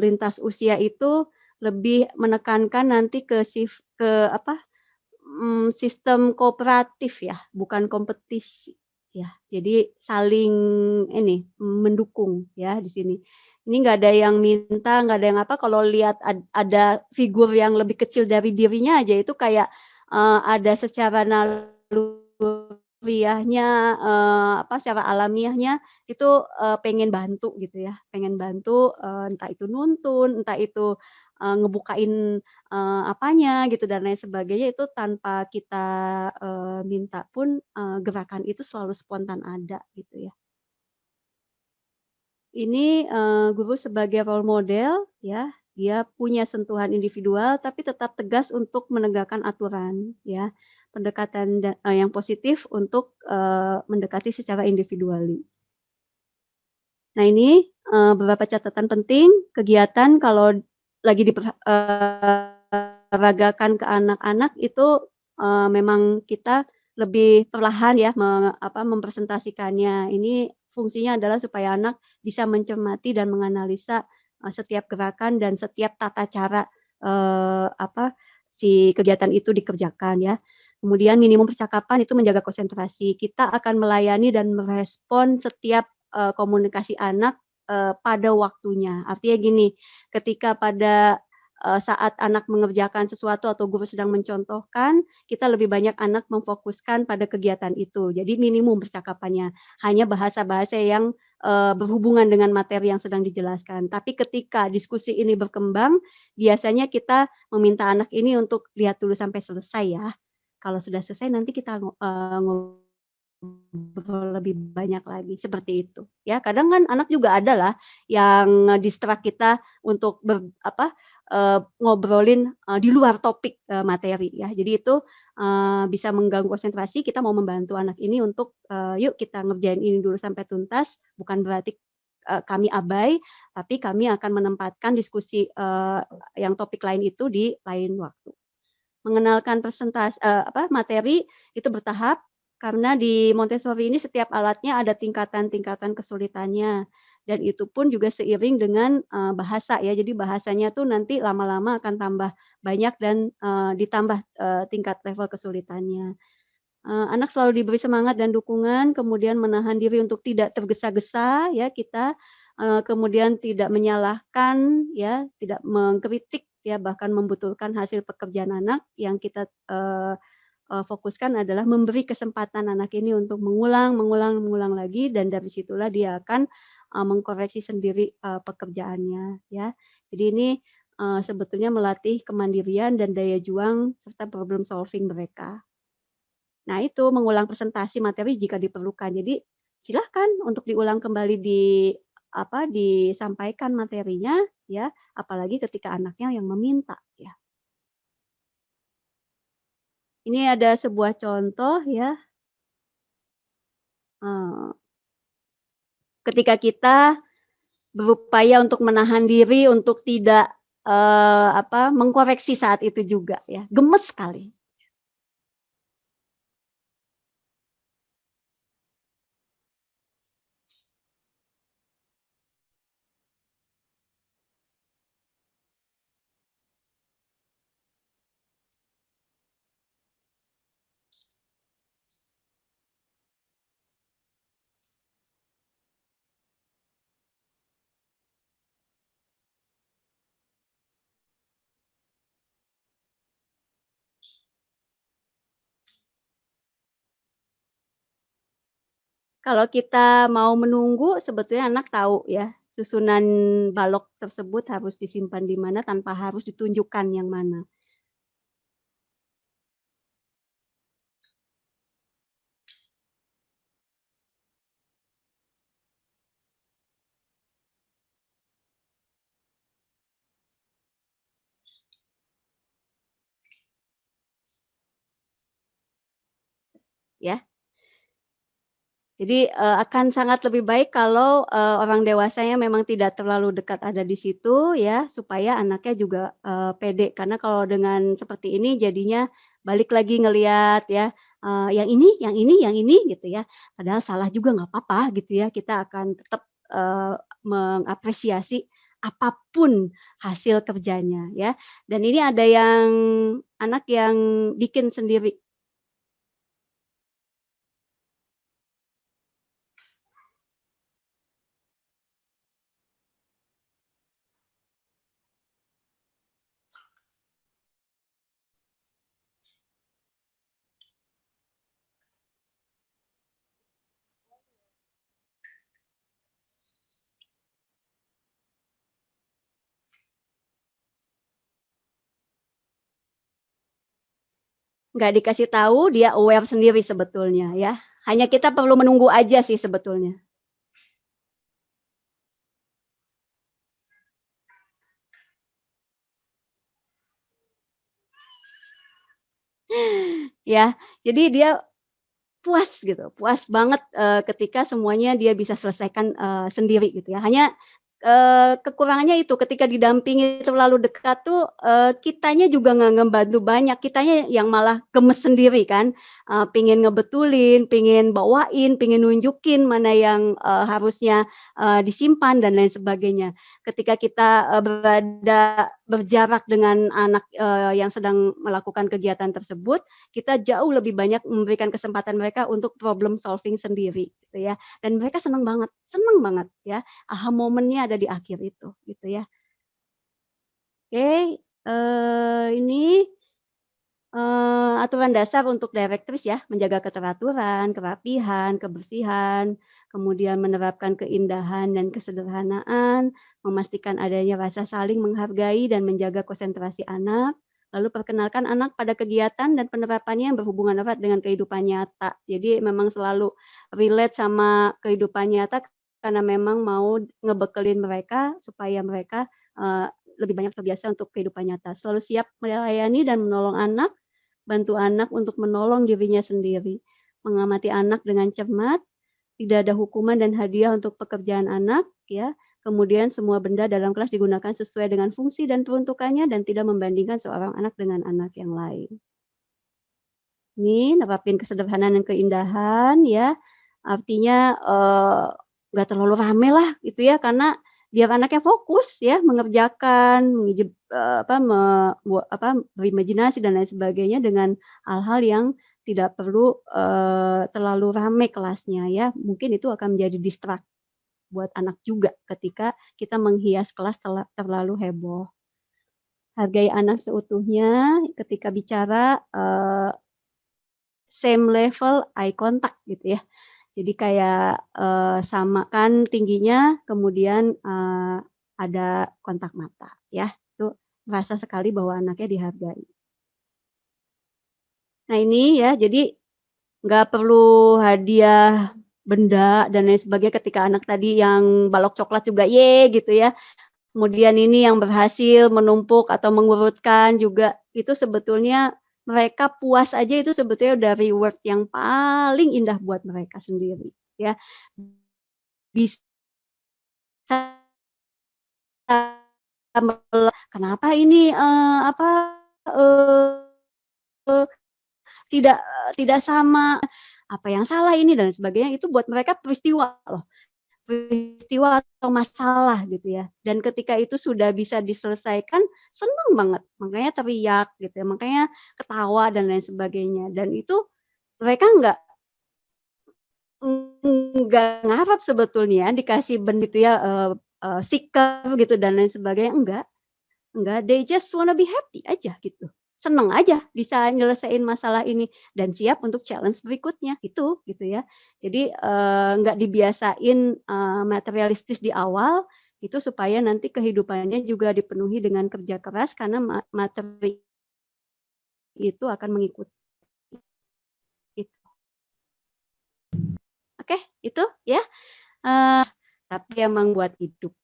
lintas usia itu lebih menekankan nanti ke sistem kooperatif ya, bukan kompetisi ya. Jadi saling ini, mendukung ya di sini. Ini nggak ada yang minta, nggak ada yang apa, kalau lihat ada figur yang lebih kecil dari dirinya aja itu kayak, ada secara naluriahnya, secara alamiahnya itu, pengen bantu gitu ya, pengen bantu, entah itu nuntun, entah itu, ngebukain, apanya gitu dan lain sebagainya, itu tanpa kita, minta pun, gerakan itu selalu spontan ada gitu ya. Ini, guru sebagai role model ya, dia punya sentuhan individual tapi tetap tegas untuk menegakkan aturan ya. Pendekatan yang positif untuk, mendekati secara individually. Nah ini, beberapa catatan penting, kegiatan kalau lagi diperagakan ke anak-anak itu, memang kita lebih perlahan ya mempresentasikannya. Ini fungsinya adalah supaya anak bisa mencermati dan menganalisa, setiap gerakan dan setiap tata cara, si kegiatan itu dikerjakan ya. Kemudian minimum percakapan itu menjaga konsentrasi. Kita akan melayani dan merespon setiap, komunikasi anak, pada waktunya. Artinya gini, ketika pada, saat anak mengerjakan sesuatu atau guru sedang mencontohkan, kita lebih banyak anak memfokuskan pada kegiatan itu. Jadi minimum percakapannya, hanya bahasa-bahasa yang, berhubungan dengan materi yang sedang dijelaskan. Tapi ketika diskusi ini berkembang, biasanya kita meminta anak ini untuk lihat dulu sampai selesai ya. Kalau sudah selesai nanti kita ngobrol lebih banyak lagi, seperti itu. Ya, kadang kan anak juga ada lah yang nge-distract kita untuk ngobrolin, di luar topik, materi ya. Jadi itu, bisa mengganggu konsentrasi, kita mau membantu anak ini untuk, "Yuk kita ngerjain ini dulu sampai tuntas." Bukan berarti, kami abai, tapi kami akan menempatkan diskusi, yang topik lain itu di lain waktu. Mengenalkan materi itu bertahap, karena di Montessori ini setiap alatnya ada tingkatan-tingkatan kesulitannya, dan itu pun juga seiring dengan, bahasa ya. Jadi bahasanya tuh nanti lama-lama akan tambah banyak dan, ditambah, tingkat level kesulitannya. Anak selalu diberi semangat dan dukungan, kemudian menahan diri untuk tidak tergesa-gesa ya kita, kemudian tidak menyalahkan ya, tidak mengkritik ya, bahkan membetulkan hasil pekerjaan anak. Yang kita, fokuskan adalah memberi kesempatan anak ini untuk mengulang mengulang mengulang lagi, dan dari situlah dia akan, mengkoreksi sendiri, pekerjaannya ya. Jadi ini, sebetulnya melatih kemandirian dan daya juang serta problem solving mereka. Nah itu mengulang presentasi materi jika diperlukan. Jadi silahkan untuk diulang kembali disampaikan materinya ya, apalagi ketika anaknya yang meminta ya. Ini ada sebuah contoh ya, ketika kita berupaya untuk menahan diri untuk tidak, mengkoreksi saat itu juga ya, gemes sekali. Kalau kita mau menunggu, sebetulnya anak tahu ya, susunan balok tersebut harus disimpan di mana tanpa harus ditunjukkan yang mana. Ya. Jadi, akan sangat lebih baik kalau, orang dewasanya memang tidak terlalu dekat ada di situ ya, supaya anaknya juga, pede. Karena kalau dengan seperti ini jadinya balik lagi ngelihat ya, yang ini gitu ya. Padahal salah juga nggak apa-apa gitu ya, kita akan tetap, mengapresiasi apapun hasil kerjanya ya. Dan ini ada yang anak yang bikin sendiri. Nggak dikasih tahu, dia aware sendiri sebetulnya ya. Hanya kita perlu menunggu aja sih sebetulnya. Ya, jadi dia puas gitu, puas banget, ketika semuanya dia bisa selesaikan, sendiri gitu ya. Hanya, kekurangannya itu ketika didampingi terlalu dekat tuh, kitanya juga nggak ngebantu banyak, kitanya yang malah gemes sendiri kan, pengen ngebetulin, pengen bawain, pengen nunjukin mana yang, harusnya, disimpan dan lain sebagainya. Ketika kita, berjarak dengan anak, yang sedang melakukan kegiatan tersebut, kita jauh lebih banyak memberikan kesempatan mereka untuk problem solving sendiri gitu ya, dan mereka seneng banget ya, aha momennya ada di akhir itu gitu ya. Oke, ini, aturan dasar untuk directrice ya, menjaga keteraturan, kerapihan, kebersihan, kemudian menerapkan keindahan dan kesederhanaan, memastikan adanya rasa saling menghargai dan menjaga konsentrasi anak, lalu perkenalkan anak pada kegiatan dan penerapannya yang berhubungan erat dengan kehidupan nyata. Jadi memang selalu relate sama kehidupan nyata karena memang mau ngebekelin mereka supaya mereka lebih banyak terbiasa untuk kehidupan nyata. Selalu siap melayani dan menolong anak, bantu anak untuk menolong dirinya sendiri, mengamati anak dengan cermat, tidak ada hukuman dan hadiah untuk pekerjaan anak, ya. Kemudian semua benda dalam kelas digunakan sesuai dengan fungsi dan peruntukannya dan tidak membandingkan seorang anak dengan anak yang lain. Ini nerapin kesederhanaan dan keindahan, ya. Artinya nggak terlalu rame lah gitu ya, karena biar anaknya fokus ya mengerjakan, berimajinasi dan lain sebagainya dengan hal-hal yang tidak perlu terlalu rame kelasnya ya. Mungkin itu akan menjadi distract buat anak juga ketika kita menghias kelas terlalu heboh. Hargai anak seutuhnya ketika bicara, same level eye contact gitu ya. Jadi kayak, samakan tingginya kemudian, ada kontak mata ya. Itu merasa sekali bahwa anaknya dihargai. Nah ini ya, jadi nggak perlu hadiah benda dan lain sebagainya ketika anak tadi yang balok coklat juga ye gitu ya. Kemudian ini yang berhasil menumpuk atau mengurutkan juga, itu sebetulnya mereka puas aja itu sebetulnya udah reward yang paling indah buat mereka sendiri ya. Bisa kenapa ini, tidak tidak sama, apa yang salah ini dan sebagainya, itu buat mereka peristiwa loh. Peristiwa atau masalah gitu ya, dan ketika itu sudah bisa diselesaikan, seneng banget, makanya teriak gitu ya, makanya ketawa dan lain sebagainya, dan itu mereka nggak ngarap sebetulnya dikasih gitu ya, stiker gitu dan lain sebagainya, enggak, they just wanna be happy aja gitu. Seneng aja bisa nyelesain masalah ini dan siap untuk challenge berikutnya, itu gitu ya. Jadi, nggak dibiasain, materialistis di awal, itu supaya nanti kehidupannya juga dipenuhi dengan kerja keras karena materi itu akan mengikuti. Gitu. Oke, itu ya, tapi emang buat hidup.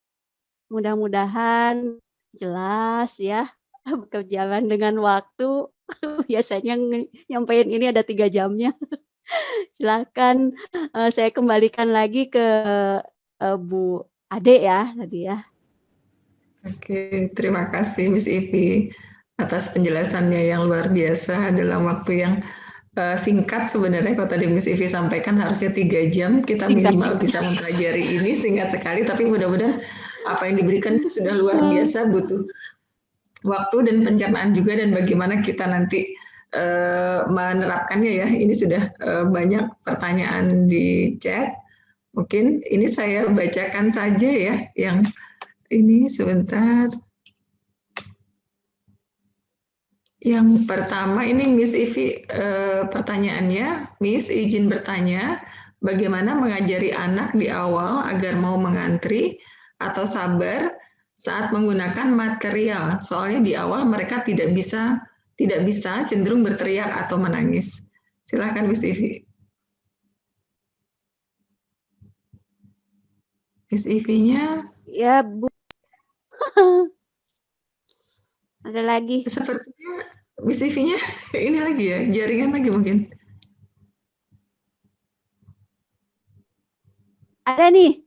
Mudah-mudahan jelas ya. Berjalan dengan waktu, biasanya nyampein ini ada 3 jamnya. Silakan, saya kembalikan lagi ke, Bu Ade ya, tadi ya. Oke, terima kasih Miss Ivi atas penjelasannya yang luar biasa dalam waktu yang singkat sebenarnya. Kalau tadi Miss Ivi sampaikan harusnya 3 jam, kita minimal bisa mempelajari ini singkat sekali, tapi mudah-mudahan apa yang diberikan itu sudah luar biasa, butuh waktu dan pencernaan juga, dan bagaimana kita nanti menerapkannya ya. Ini sudah banyak pertanyaan di chat. Mungkin ini saya bacakan saja ya, yang ini sebentar. Yang pertama ini Miss Ivi, pertanyaannya, Miss izin bertanya, bagaimana mengajari anak di awal agar mau mengantri atau sabar saat menggunakan material? Soalnya di awal mereka tidak bisa cenderung berteriak atau menangis. Silakan Miss Ivi. Miss Ivi-nya? Ya Bu. Ada lagi. Sepertinya Miss Ivi-nya ini lagi ya, jaringan lagi mungkin. Ada nih.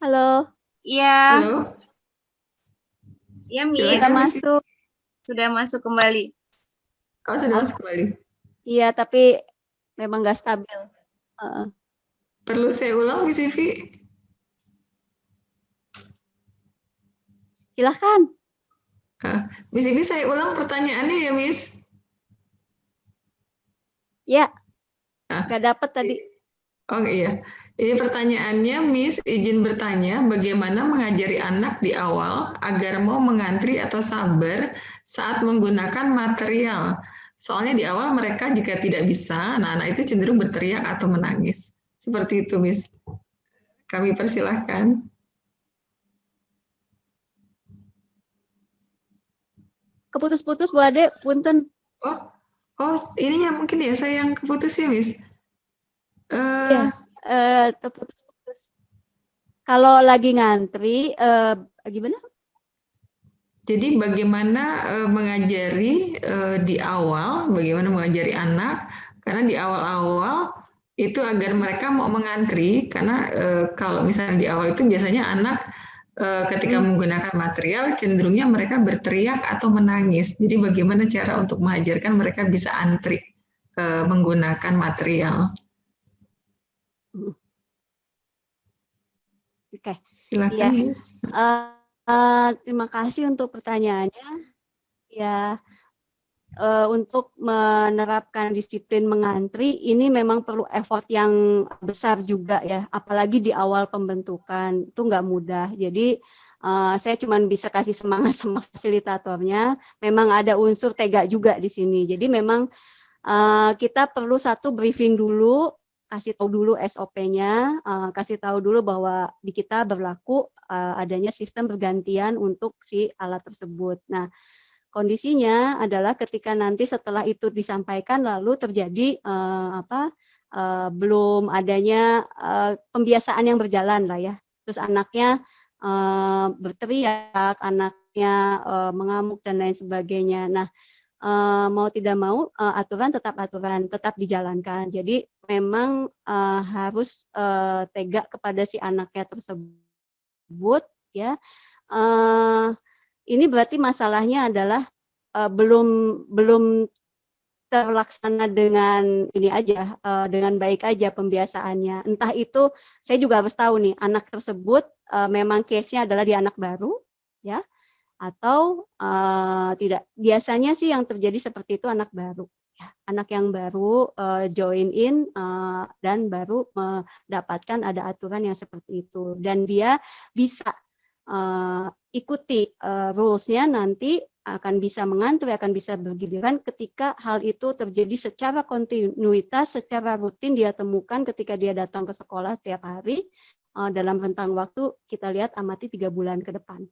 Halo. Iya. Halo. Ya, Miss. Sudah masuk. Sudah masuk kembali. Oh, sudah masuk kembali. Iya, tapi memang nggak stabil. Perlu saya ulang, Miss Ivi? Silahkan. Miss Ivi, saya ulang pertanyaannya ya, Miss. Ya, nggak dapat tadi. Oh iya, ini pertanyaannya, Miss izin bertanya, bagaimana mengajari anak di awal agar mau mengantri atau sabar saat menggunakan material? Soalnya di awal mereka jika tidak bisa, anak-anak itu cenderung berteriak atau menangis. Seperti itu, Miss. Kami persilahkan. Keputus-putus Bu Ade, punten. Oh, ini ya mungkin ya saya yang keputus ya, Miss. Iya, terputus-putus. Kalau lagi ngantri, gimana? Jadi bagaimana mengajari di awal, bagaimana mengajari anak, karena di awal-awal itu agar mereka mau mengantri, karena kalau misalnya di awal itu biasanya anak ketika menggunakan material cenderungnya mereka berteriak atau menangis. Jadi bagaimana cara untuk mengajarkan mereka bisa antri menggunakan material. Oke, Silakan, ya. Miss. Terima kasih untuk pertanyaannya. Ya, untuk menerapkan disiplin mengantri ini memang perlu effort yang besar juga ya, apalagi di awal pembentukan itu nggak mudah. Jadi saya cuma bisa kasih semangat sama fasilitatornya. Memang ada unsur tega juga di sini. Jadi memang kita perlu satu briefing dulu, kasih tahu dulu SOP-nya, kasih tahu dulu bahwa di kita berlaku adanya sistem bergantian untuk si alat tersebut. Nah, kondisinya adalah ketika nanti setelah itu disampaikan lalu terjadi belum adanya pembiasaan yang berjalan lah ya. Terus anaknya berteriak, anaknya mengamuk dan lain sebagainya. Nah, mau tidak mau aturan tetap dijalankan. Jadi memang harus tega kepada si anaknya tersebut ya. Ini berarti masalahnya adalah belum terlaksana dengan ini aja, dengan baik aja pembiasaannya. Entah itu saya juga harus tahu nih anak tersebut memang case-nya adalah dia anak baru ya atau tidak. Biasanya sih yang terjadi seperti itu anak baru ya. Anak yang baru join in dan baru mendapatkan ada aturan yang seperti itu dan dia bisa ikuti rules-nya nanti akan bisa mengantri, akan bisa bergiliran ketika hal itu terjadi secara kontinuitas, secara rutin dia temukan ketika dia datang ke sekolah setiap hari dalam rentang waktu kita lihat amati 3 bulan ke depan.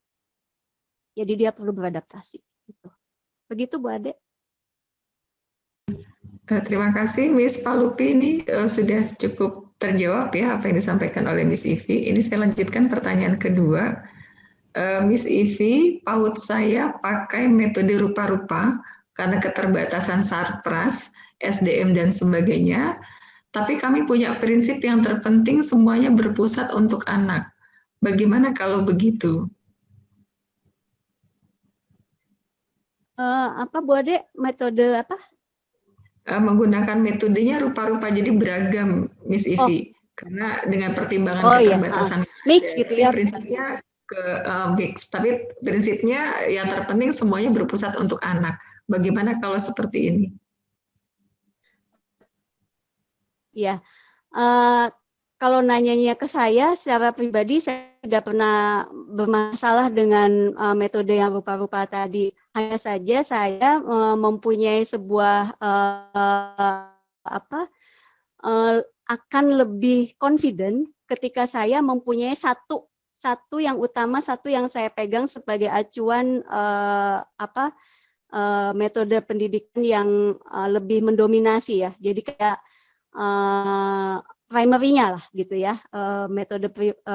Jadi dia perlu beradaptasi. Gitu. Begitu Bu Ade. Terima kasih Miss Palupi, ini sudah cukup terjawab ya apa yang disampaikan oleh Miss Ivi. Ini saya lanjutkan pertanyaan kedua. Miss Ivi, PAUD saya pakai metode rupa-rupa karena keterbatasan sarpras, SDM dan sebagainya. Tapi kami punya prinsip yang terpenting semuanya berpusat untuk anak. Bagaimana kalau begitu? Apa Bu Ade, metode apa? Menggunakan metodenya rupa-rupa, jadi beragam Miss Ivi. Karena dengan pertimbangan keterbatasan mix gitu ya. Prinsipnya ke mix, tapi prinsipnya yang terpenting semuanya berpusat untuk anak. Bagaimana kalau seperti ini? Ya, kalau nanyanya ke saya secara pribadi saya tidak pernah bermasalah dengan metode yang rupa-rupa tadi. Hanya saja saya mempunyai sebuah akan lebih confident ketika saya mempunyai satu yang utama, satu yang saya pegang sebagai acuan metode pendidikan yang lebih mendominasi ya. Jadi kayak primary-nya lah gitu ya, metode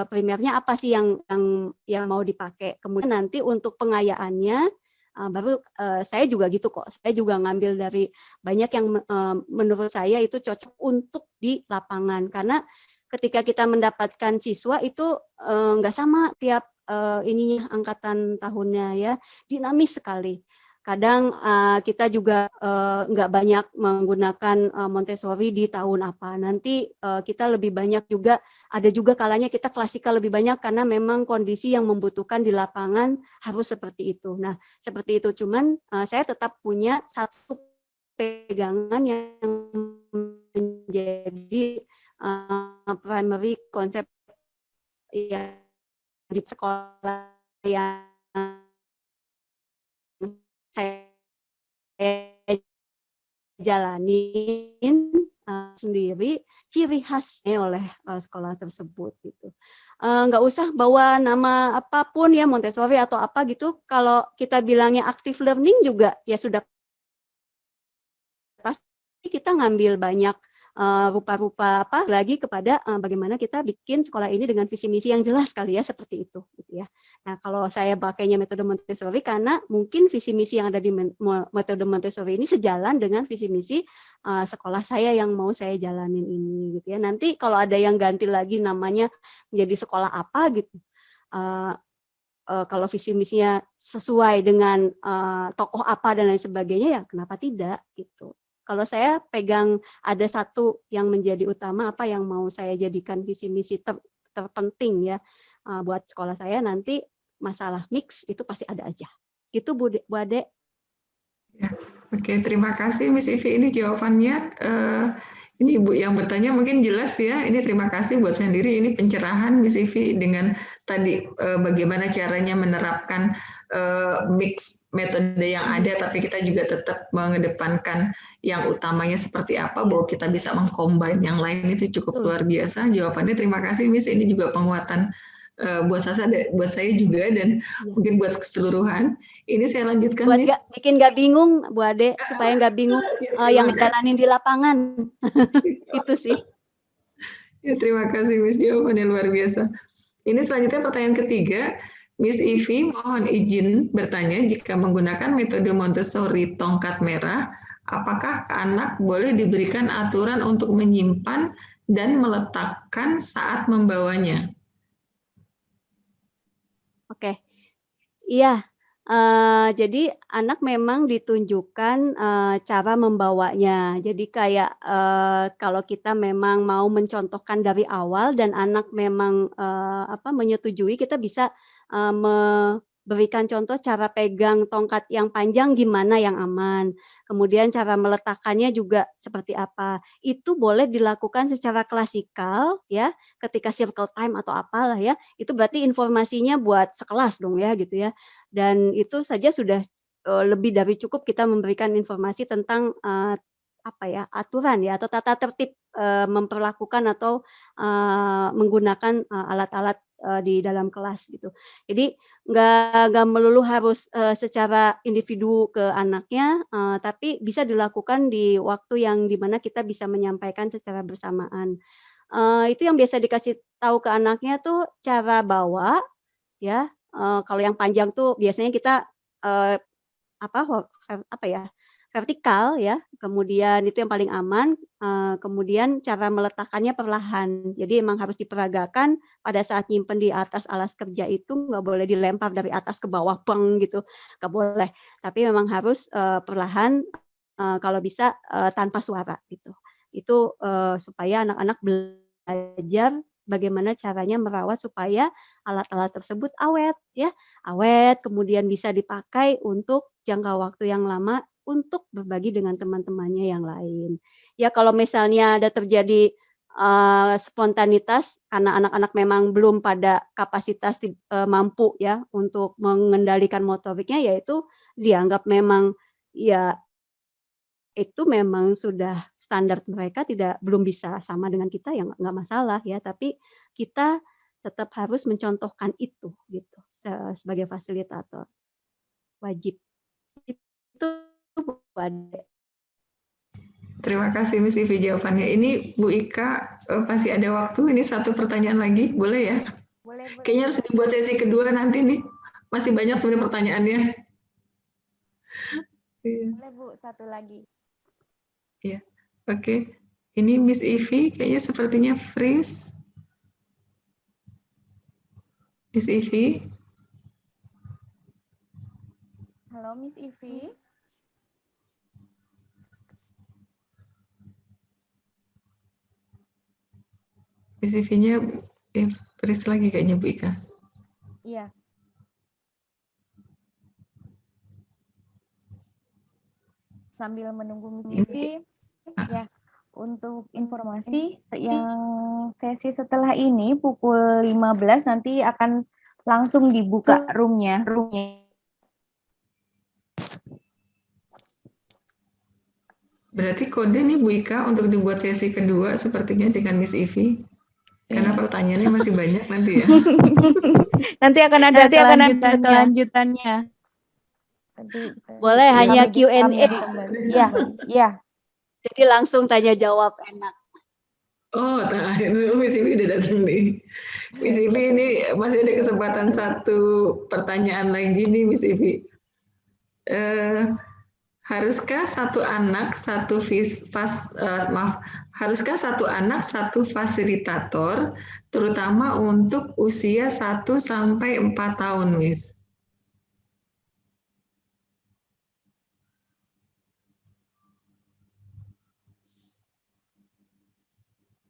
primernya apa sih yang mau dipakai. Kemudian nanti untuk pengayaannya baru saya juga gitu kok. Saya juga ngambil dari banyak yang menurut saya itu cocok untuk di lapangan karena ketika kita mendapatkan siswa itu nggak sama tiap ininya angkatan tahunnya ya, dinamis sekali. Kadang kita juga nggak banyak menggunakan Montessori di tahun apa. Nanti kita lebih banyak juga, ada juga kalanya kita klasikal lebih banyak karena memang kondisi yang membutuhkan di lapangan harus seperti itu. Nah, seperti itu. Cuman saya tetap punya satu pegangan yang menjadi primary konsep ya di sekolah yang saya jalanin sendiri ciri khasnya oleh sekolah tersebut gitu. Nggak usah bawa nama apapun ya, Montessori atau apa gitu. Kalau kita bilangnya active learning juga ya sudah pasti kita ngambil banyak rupa-rupa apa lagi kepada bagaimana kita bikin sekolah ini dengan visi misi yang jelas kali ya, seperti itu gitu ya. Nah, kalau saya pakainya metode Montessori karena mungkin visi misi yang ada di metode Montessori ini sejalan dengan visi misi sekolah saya yang mau saya jalanin ini gitu ya. Nanti kalau ada yang ganti lagi namanya menjadi sekolah apa gitu, kalau visi misinya sesuai dengan tokoh apa dan lain sebagainya, ya kenapa tidak gitu. Kalau saya pegang ada satu yang menjadi utama, apa yang mau saya jadikan visi misi terpenting ya buat sekolah saya, nanti masalah mix itu pasti ada aja. Itu Bu Ade. Ya, oke, terima kasih Miss Ivi, ini jawabannya. Ini Ibu yang bertanya mungkin jelas ya. Ini terima kasih buat saya sendiri. Ini pencerahan Miss Ivi dengan tadi bagaimana caranya menerapkan mix metode yang ada, tapi kita juga tetap mengedepankan yang utamanya seperti apa, bahwa kita bisa mengcombine yang lain. Itu cukup luar biasa jawabannya. Terima kasih Miss. Ini juga penguatan buat saya juga dan mungkin buat keseluruhan. Ini saya lanjutkan buat Miss. Bikin nggak bingung Bu Ade, supaya nggak bingung yang jalanin di lapangan. Itu sih. Ya, terima kasih Miss, jawabannya luar biasa. Ini selanjutnya pertanyaan ketiga. Miss Ivi mohon izin bertanya, jika menggunakan metode Montessori tongkat merah, apakah anak boleh diberikan aturan untuk menyimpan dan meletakkan saat membawanya? Oke, iya. Jadi anak memang ditunjukkan cara membawanya. Jadi kayak kalau kita memang mau mencontohkan dari awal dan anak memang menyetujui, kita bisa memberikan contoh cara pegang tongkat yang panjang gimana yang aman. Kemudian cara meletakkannya juga seperti apa. Itu boleh dilakukan secara klasikal ya, ketika circle time atau apalah ya. Itu berarti informasinya buat sekelas dong ya gitu ya. Dan itu saja sudah lebih dari cukup kita memberikan informasi tentang aturan ya atau tata tertib memperlakukan atau menggunakan alat-alat di dalam kelas gitu. Jadi nggak melulu harus secara individu ke anaknya, tapi bisa dilakukan di waktu yang dimana kita bisa menyampaikan secara bersamaan. Itu yang biasa dikasih tahu ke anaknya tuh cara bawa ya. Kalau yang panjang tuh biasanya kita vertikal ya, kemudian itu yang paling aman, kemudian cara meletakkannya perlahan. Jadi emang harus diperagakan pada saat nyimpen di atas alas kerja itu nggak boleh dilempar dari atas ke bawah beng gitu, nggak boleh. Tapi memang harus perlahan, kalau bisa tanpa suara gitu. Itu supaya anak-anak belajar bagaimana caranya merawat supaya alat-alat tersebut awet ya, awet kemudian bisa dipakai untuk jangka waktu yang lama untuk berbagi dengan teman-temannya yang lain. Ya kalau misalnya ada terjadi spontanitas karena anak-anak memang belum pada kapasitas mampu ya untuk mengendalikan motoriknya, yaitu dianggap memang ya itu memang sudah standar mereka belum bisa sama dengan kita, ya nggak masalah ya, tapi kita tetap harus mencontohkan itu gitu sebagai fasilitator, wajib. Itu Bu Ade. Terima kasih Miss Ivi jawabannya. Ini Bu Ika masih ada waktu, ini satu pertanyaan lagi, boleh ya? Boleh. Kayaknya harus dibuat sesi kedua nanti nih, masih banyak sebenarnya pertanyaannya. Boleh Bu, satu lagi. Iya, oke. Ini Miss Ivi kayaknya sepertinya freeze. Miss Ivi. Halo Miss Ivi. Miss Ivi-nya freeze lagi kayaknya Bu Ika. Iya. Sambil menunggu Miss Ivi, ya, untuk informasi yang sesi setelah ini pukul 15 nanti akan langsung dibuka roomnya. Berarti kode nih Bu Ika untuk dibuat sesi kedua sepertinya dengan Miss Ivi. Karena Iya. pertanyaannya masih banyak nanti ya. Nanti akan ada kelanjutannya. Nanti Boleh hanya kami Q&A. kembali. Iya, iya. Jadi langsung tanya jawab enak. Oh, nah itu Miss Ivi udah datang nih. Miss Ivi ini masih ada kesempatan satu pertanyaan lagi nih Miss Ivi. Haruskah satu anak satu fasilitator terutama untuk usia 1 sampai 4 tahun, Miss?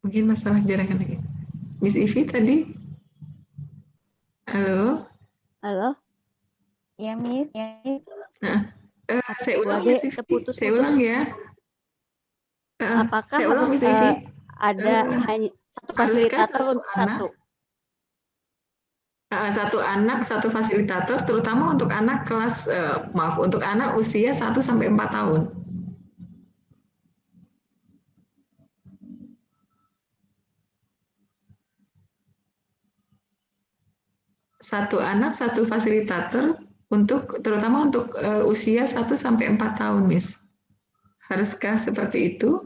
Mungkin masalah jaringan lagi. Miss Ivi tadi? Halo? Halo? Ya, Miss. Nah, saya Bu ulang Ade, Miss Ivi. terputus-putus. Saya ulang ya. Apakah Saya ulang harus Miss Ivi. ada hanya satu Haruskah fasilitator satu untuk anak? satu? Satu anak, satu fasilitator, terutama untuk anak kelas, untuk anak usia 1 sampai 4 tahun. Satu anak, satu fasilitator, terutama untuk usia 1 sampai 4 tahun, Miss. Haruskah seperti itu?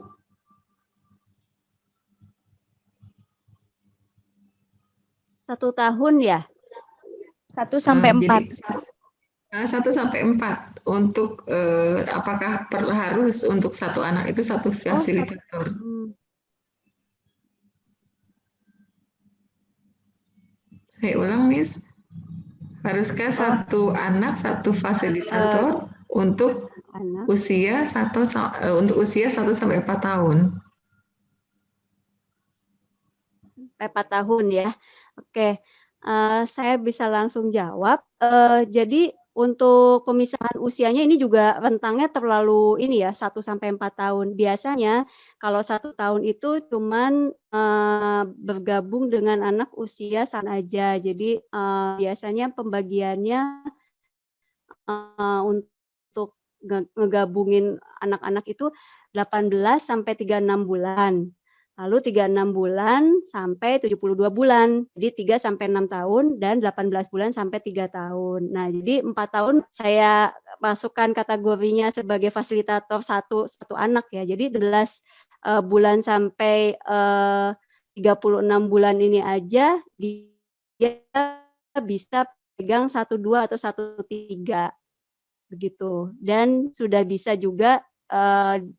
1 tahun ya? 1 sampai 4. Jadi 1 sampai 4 untuk apakah harus untuk satu anak itu satu fasilitator? Saya ulang, Miss. Haruskah satu anak, satu fasilitator untuk usia 1 sampai 4 tahun? 4 tahun ya. Oke, saya bisa langsung jawab. Jadi untuk pemisahan usianya ini juga rentangnya terlalu ini ya, 1 sampai 4 tahun. Biasanya kalau 1 tahun itu cuman, bergabung dengan anak usia aja. Jadi, biasanya pembagiannya, untuk ngegabungin anak-anak itu 18 sampai 36 bulan. Lalu 36 bulan sampai 72 bulan. Jadi 3 sampai 6 tahun dan 18 bulan sampai 3 tahun. Nah, jadi 4 tahun saya masukkan kategorinya sebagai fasilitator satu anak ya. Jadi 11 bulan sampai 36 bulan ini aja dia bisa pegang 1, 2 atau 1, 3 begitu. Dan sudah bisa juga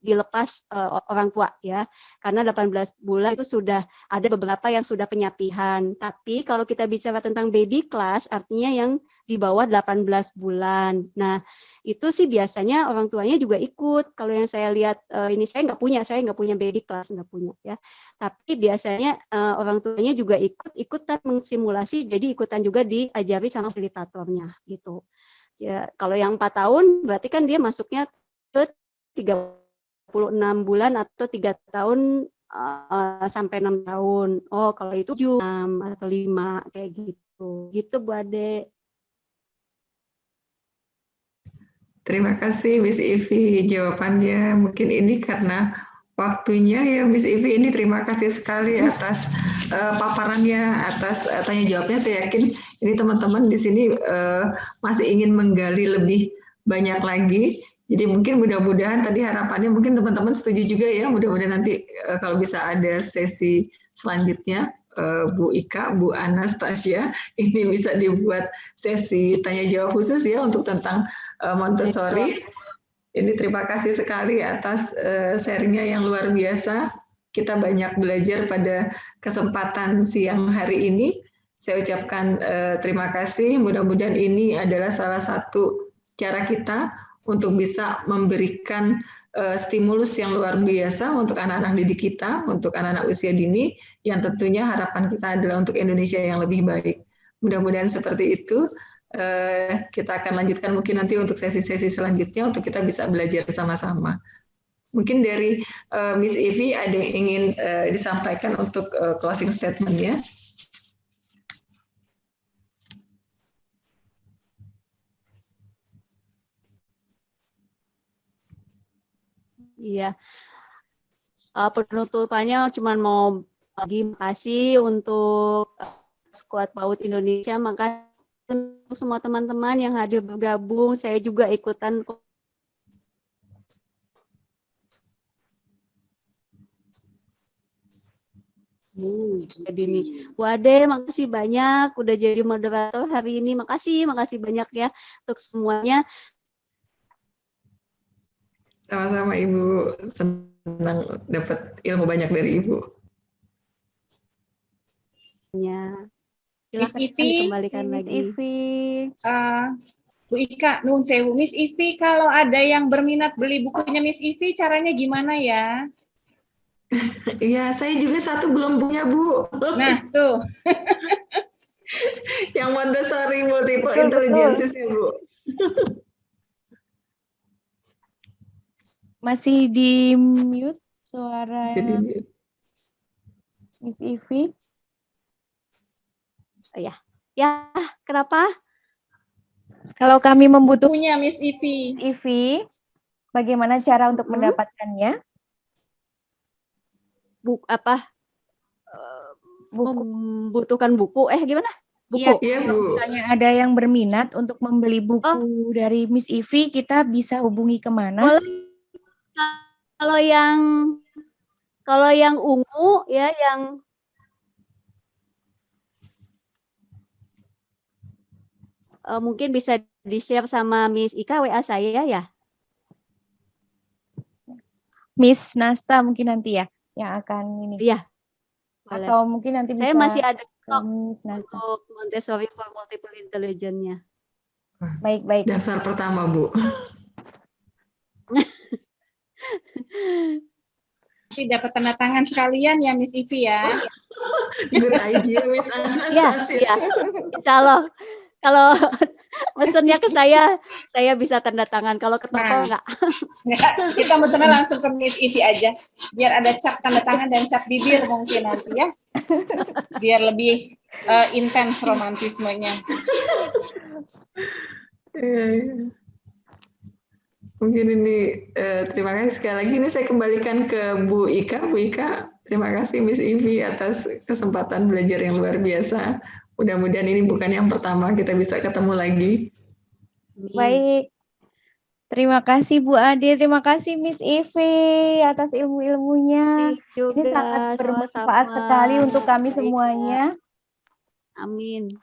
dilepas orang tua ya, karena 18 bulan itu sudah ada beberapa yang sudah penyapihan. Tapi kalau kita bicara tentang baby class, artinya yang di bawah 18 bulan. Nah, itu sih biasanya orang tuanya juga ikut. Kalau yang saya lihat, ini saya nggak punya baby class, nggak punya ya. Tapi biasanya orang tuanya juga ikutan mengsimulasi, jadi ikutan juga diajari sama fasilitatornya gitu. Ya, kalau yang 4 tahun berarti kan dia masuknya ke 36 bulan atau 3 tahun sampai 6 tahun. Oh, kalau itu 6 atau 5 kayak gitu. Gitu Bu Ade. Terima kasih Miss Ivi jawabannya. Mungkin ini karena waktunya ya Miss Ivi, ini terima kasih sekali atas paparannya, atas tanya jawabnya. Saya yakin ini teman-teman di sini masih ingin menggali lebih banyak lagi. Jadi mungkin mudah-mudahan tadi harapannya mungkin teman-teman setuju juga ya, mudah-mudahan nanti kalau bisa ada sesi selanjutnya Bu Ika, Bu Anastasia, ini bisa dibuat sesi tanya jawab khusus ya untuk tentang Montessori. Ini terima kasih sekali atas sharingnya yang luar biasa. Kita banyak belajar pada kesempatan siang hari ini. Saya ucapkan terima kasih. Mudah-mudahan ini adalah salah satu cara kita untuk bisa memberikan stimulus yang luar biasa untuk anak-anak didik kita, untuk anak-anak usia dini, yang tentunya harapan kita adalah untuk Indonesia yang lebih baik. Mudah-mudahan seperti itu. Kita akan lanjutkan mungkin nanti untuk sesi-sesi selanjutnya untuk kita bisa belajar sama-sama. Mungkin dari Miss Ivi ada yang ingin disampaikan untuk closing statement-nya. Iya. Penutupannya cuma mau bagi makasih untuk Skuad PAUD Indonesia, makasih untuk semua teman-teman yang hadir bergabung. Saya juga ikutan. Jadi nih, Bu Ade, makasih banyak udah jadi moderator hari ini. Makasih banyak ya untuk semuanya. Sama-sama Ibu, senang dapat ilmu banyak dari Ibu. Ya, Miss silakan Ivi, dikembalikan Miss lagi. Ivi. Bu Ika, nuhun sewu. Miss Ivi, kalau ada yang berminat beli bukunya Miss Ivi, caranya gimana ya? Iya, saya juga satu belum punya, Bu. Nah, tuh. Yang Montessori Multiple Betul, Intelligences ya, Bu. Masih di mute suara Jadi, Miss Ivi. Ya, kenapa? Kalau kami membutuhkan Punya Miss Ivi. Miss Ivi, bagaimana cara untuk mendapatkannya? Buku. Membutuhkan buku? Gimana? Iya, Buku? iya, kalau Bu. misalnya ada yang berminat untuk membeli buku dari Miss Ivi, kita bisa hubungi kemana? Boleh. Kalau yang ungu ya, yang mungkin bisa di-share sama Miss Ika WA saya ya. Miss Nasta mungkin nanti ya yang akan ini. Iya. Boleh. Atau mungkin nanti bisa Saya masih ada stok Miss Nasta. untuk Montessori for Multiple Intelligence-nya. Baik. Daftar pertama, Bu. Nanti dapat tanda tangan sekalian ya Miss Ivi ya. Good idea, Miss Anastasia. Iya. Insya Allah. Kalau mesennya ke saya bisa tanda tangan. Kalau ke toko enggak. Kita mesennya langsung ke Miss Ivi aja. Biar ada cap tanda tangan dan cap bibir mungkin nanti ya. Biar lebih intens romantismenya. Mungkin ini terima kasih sekali lagi. Ini saya kembalikan ke Bu Ika. Bu Ika, terima kasih Miss Ivi atas kesempatan belajar yang luar biasa. Mudah-mudahan ini bukan yang pertama, kita bisa ketemu lagi. Baik. Terima kasih Bu Ade, terima kasih Miss Ivi atas ilmu-ilmunya. Ini sangat bermanfaat sekali untuk kami semuanya. Amin.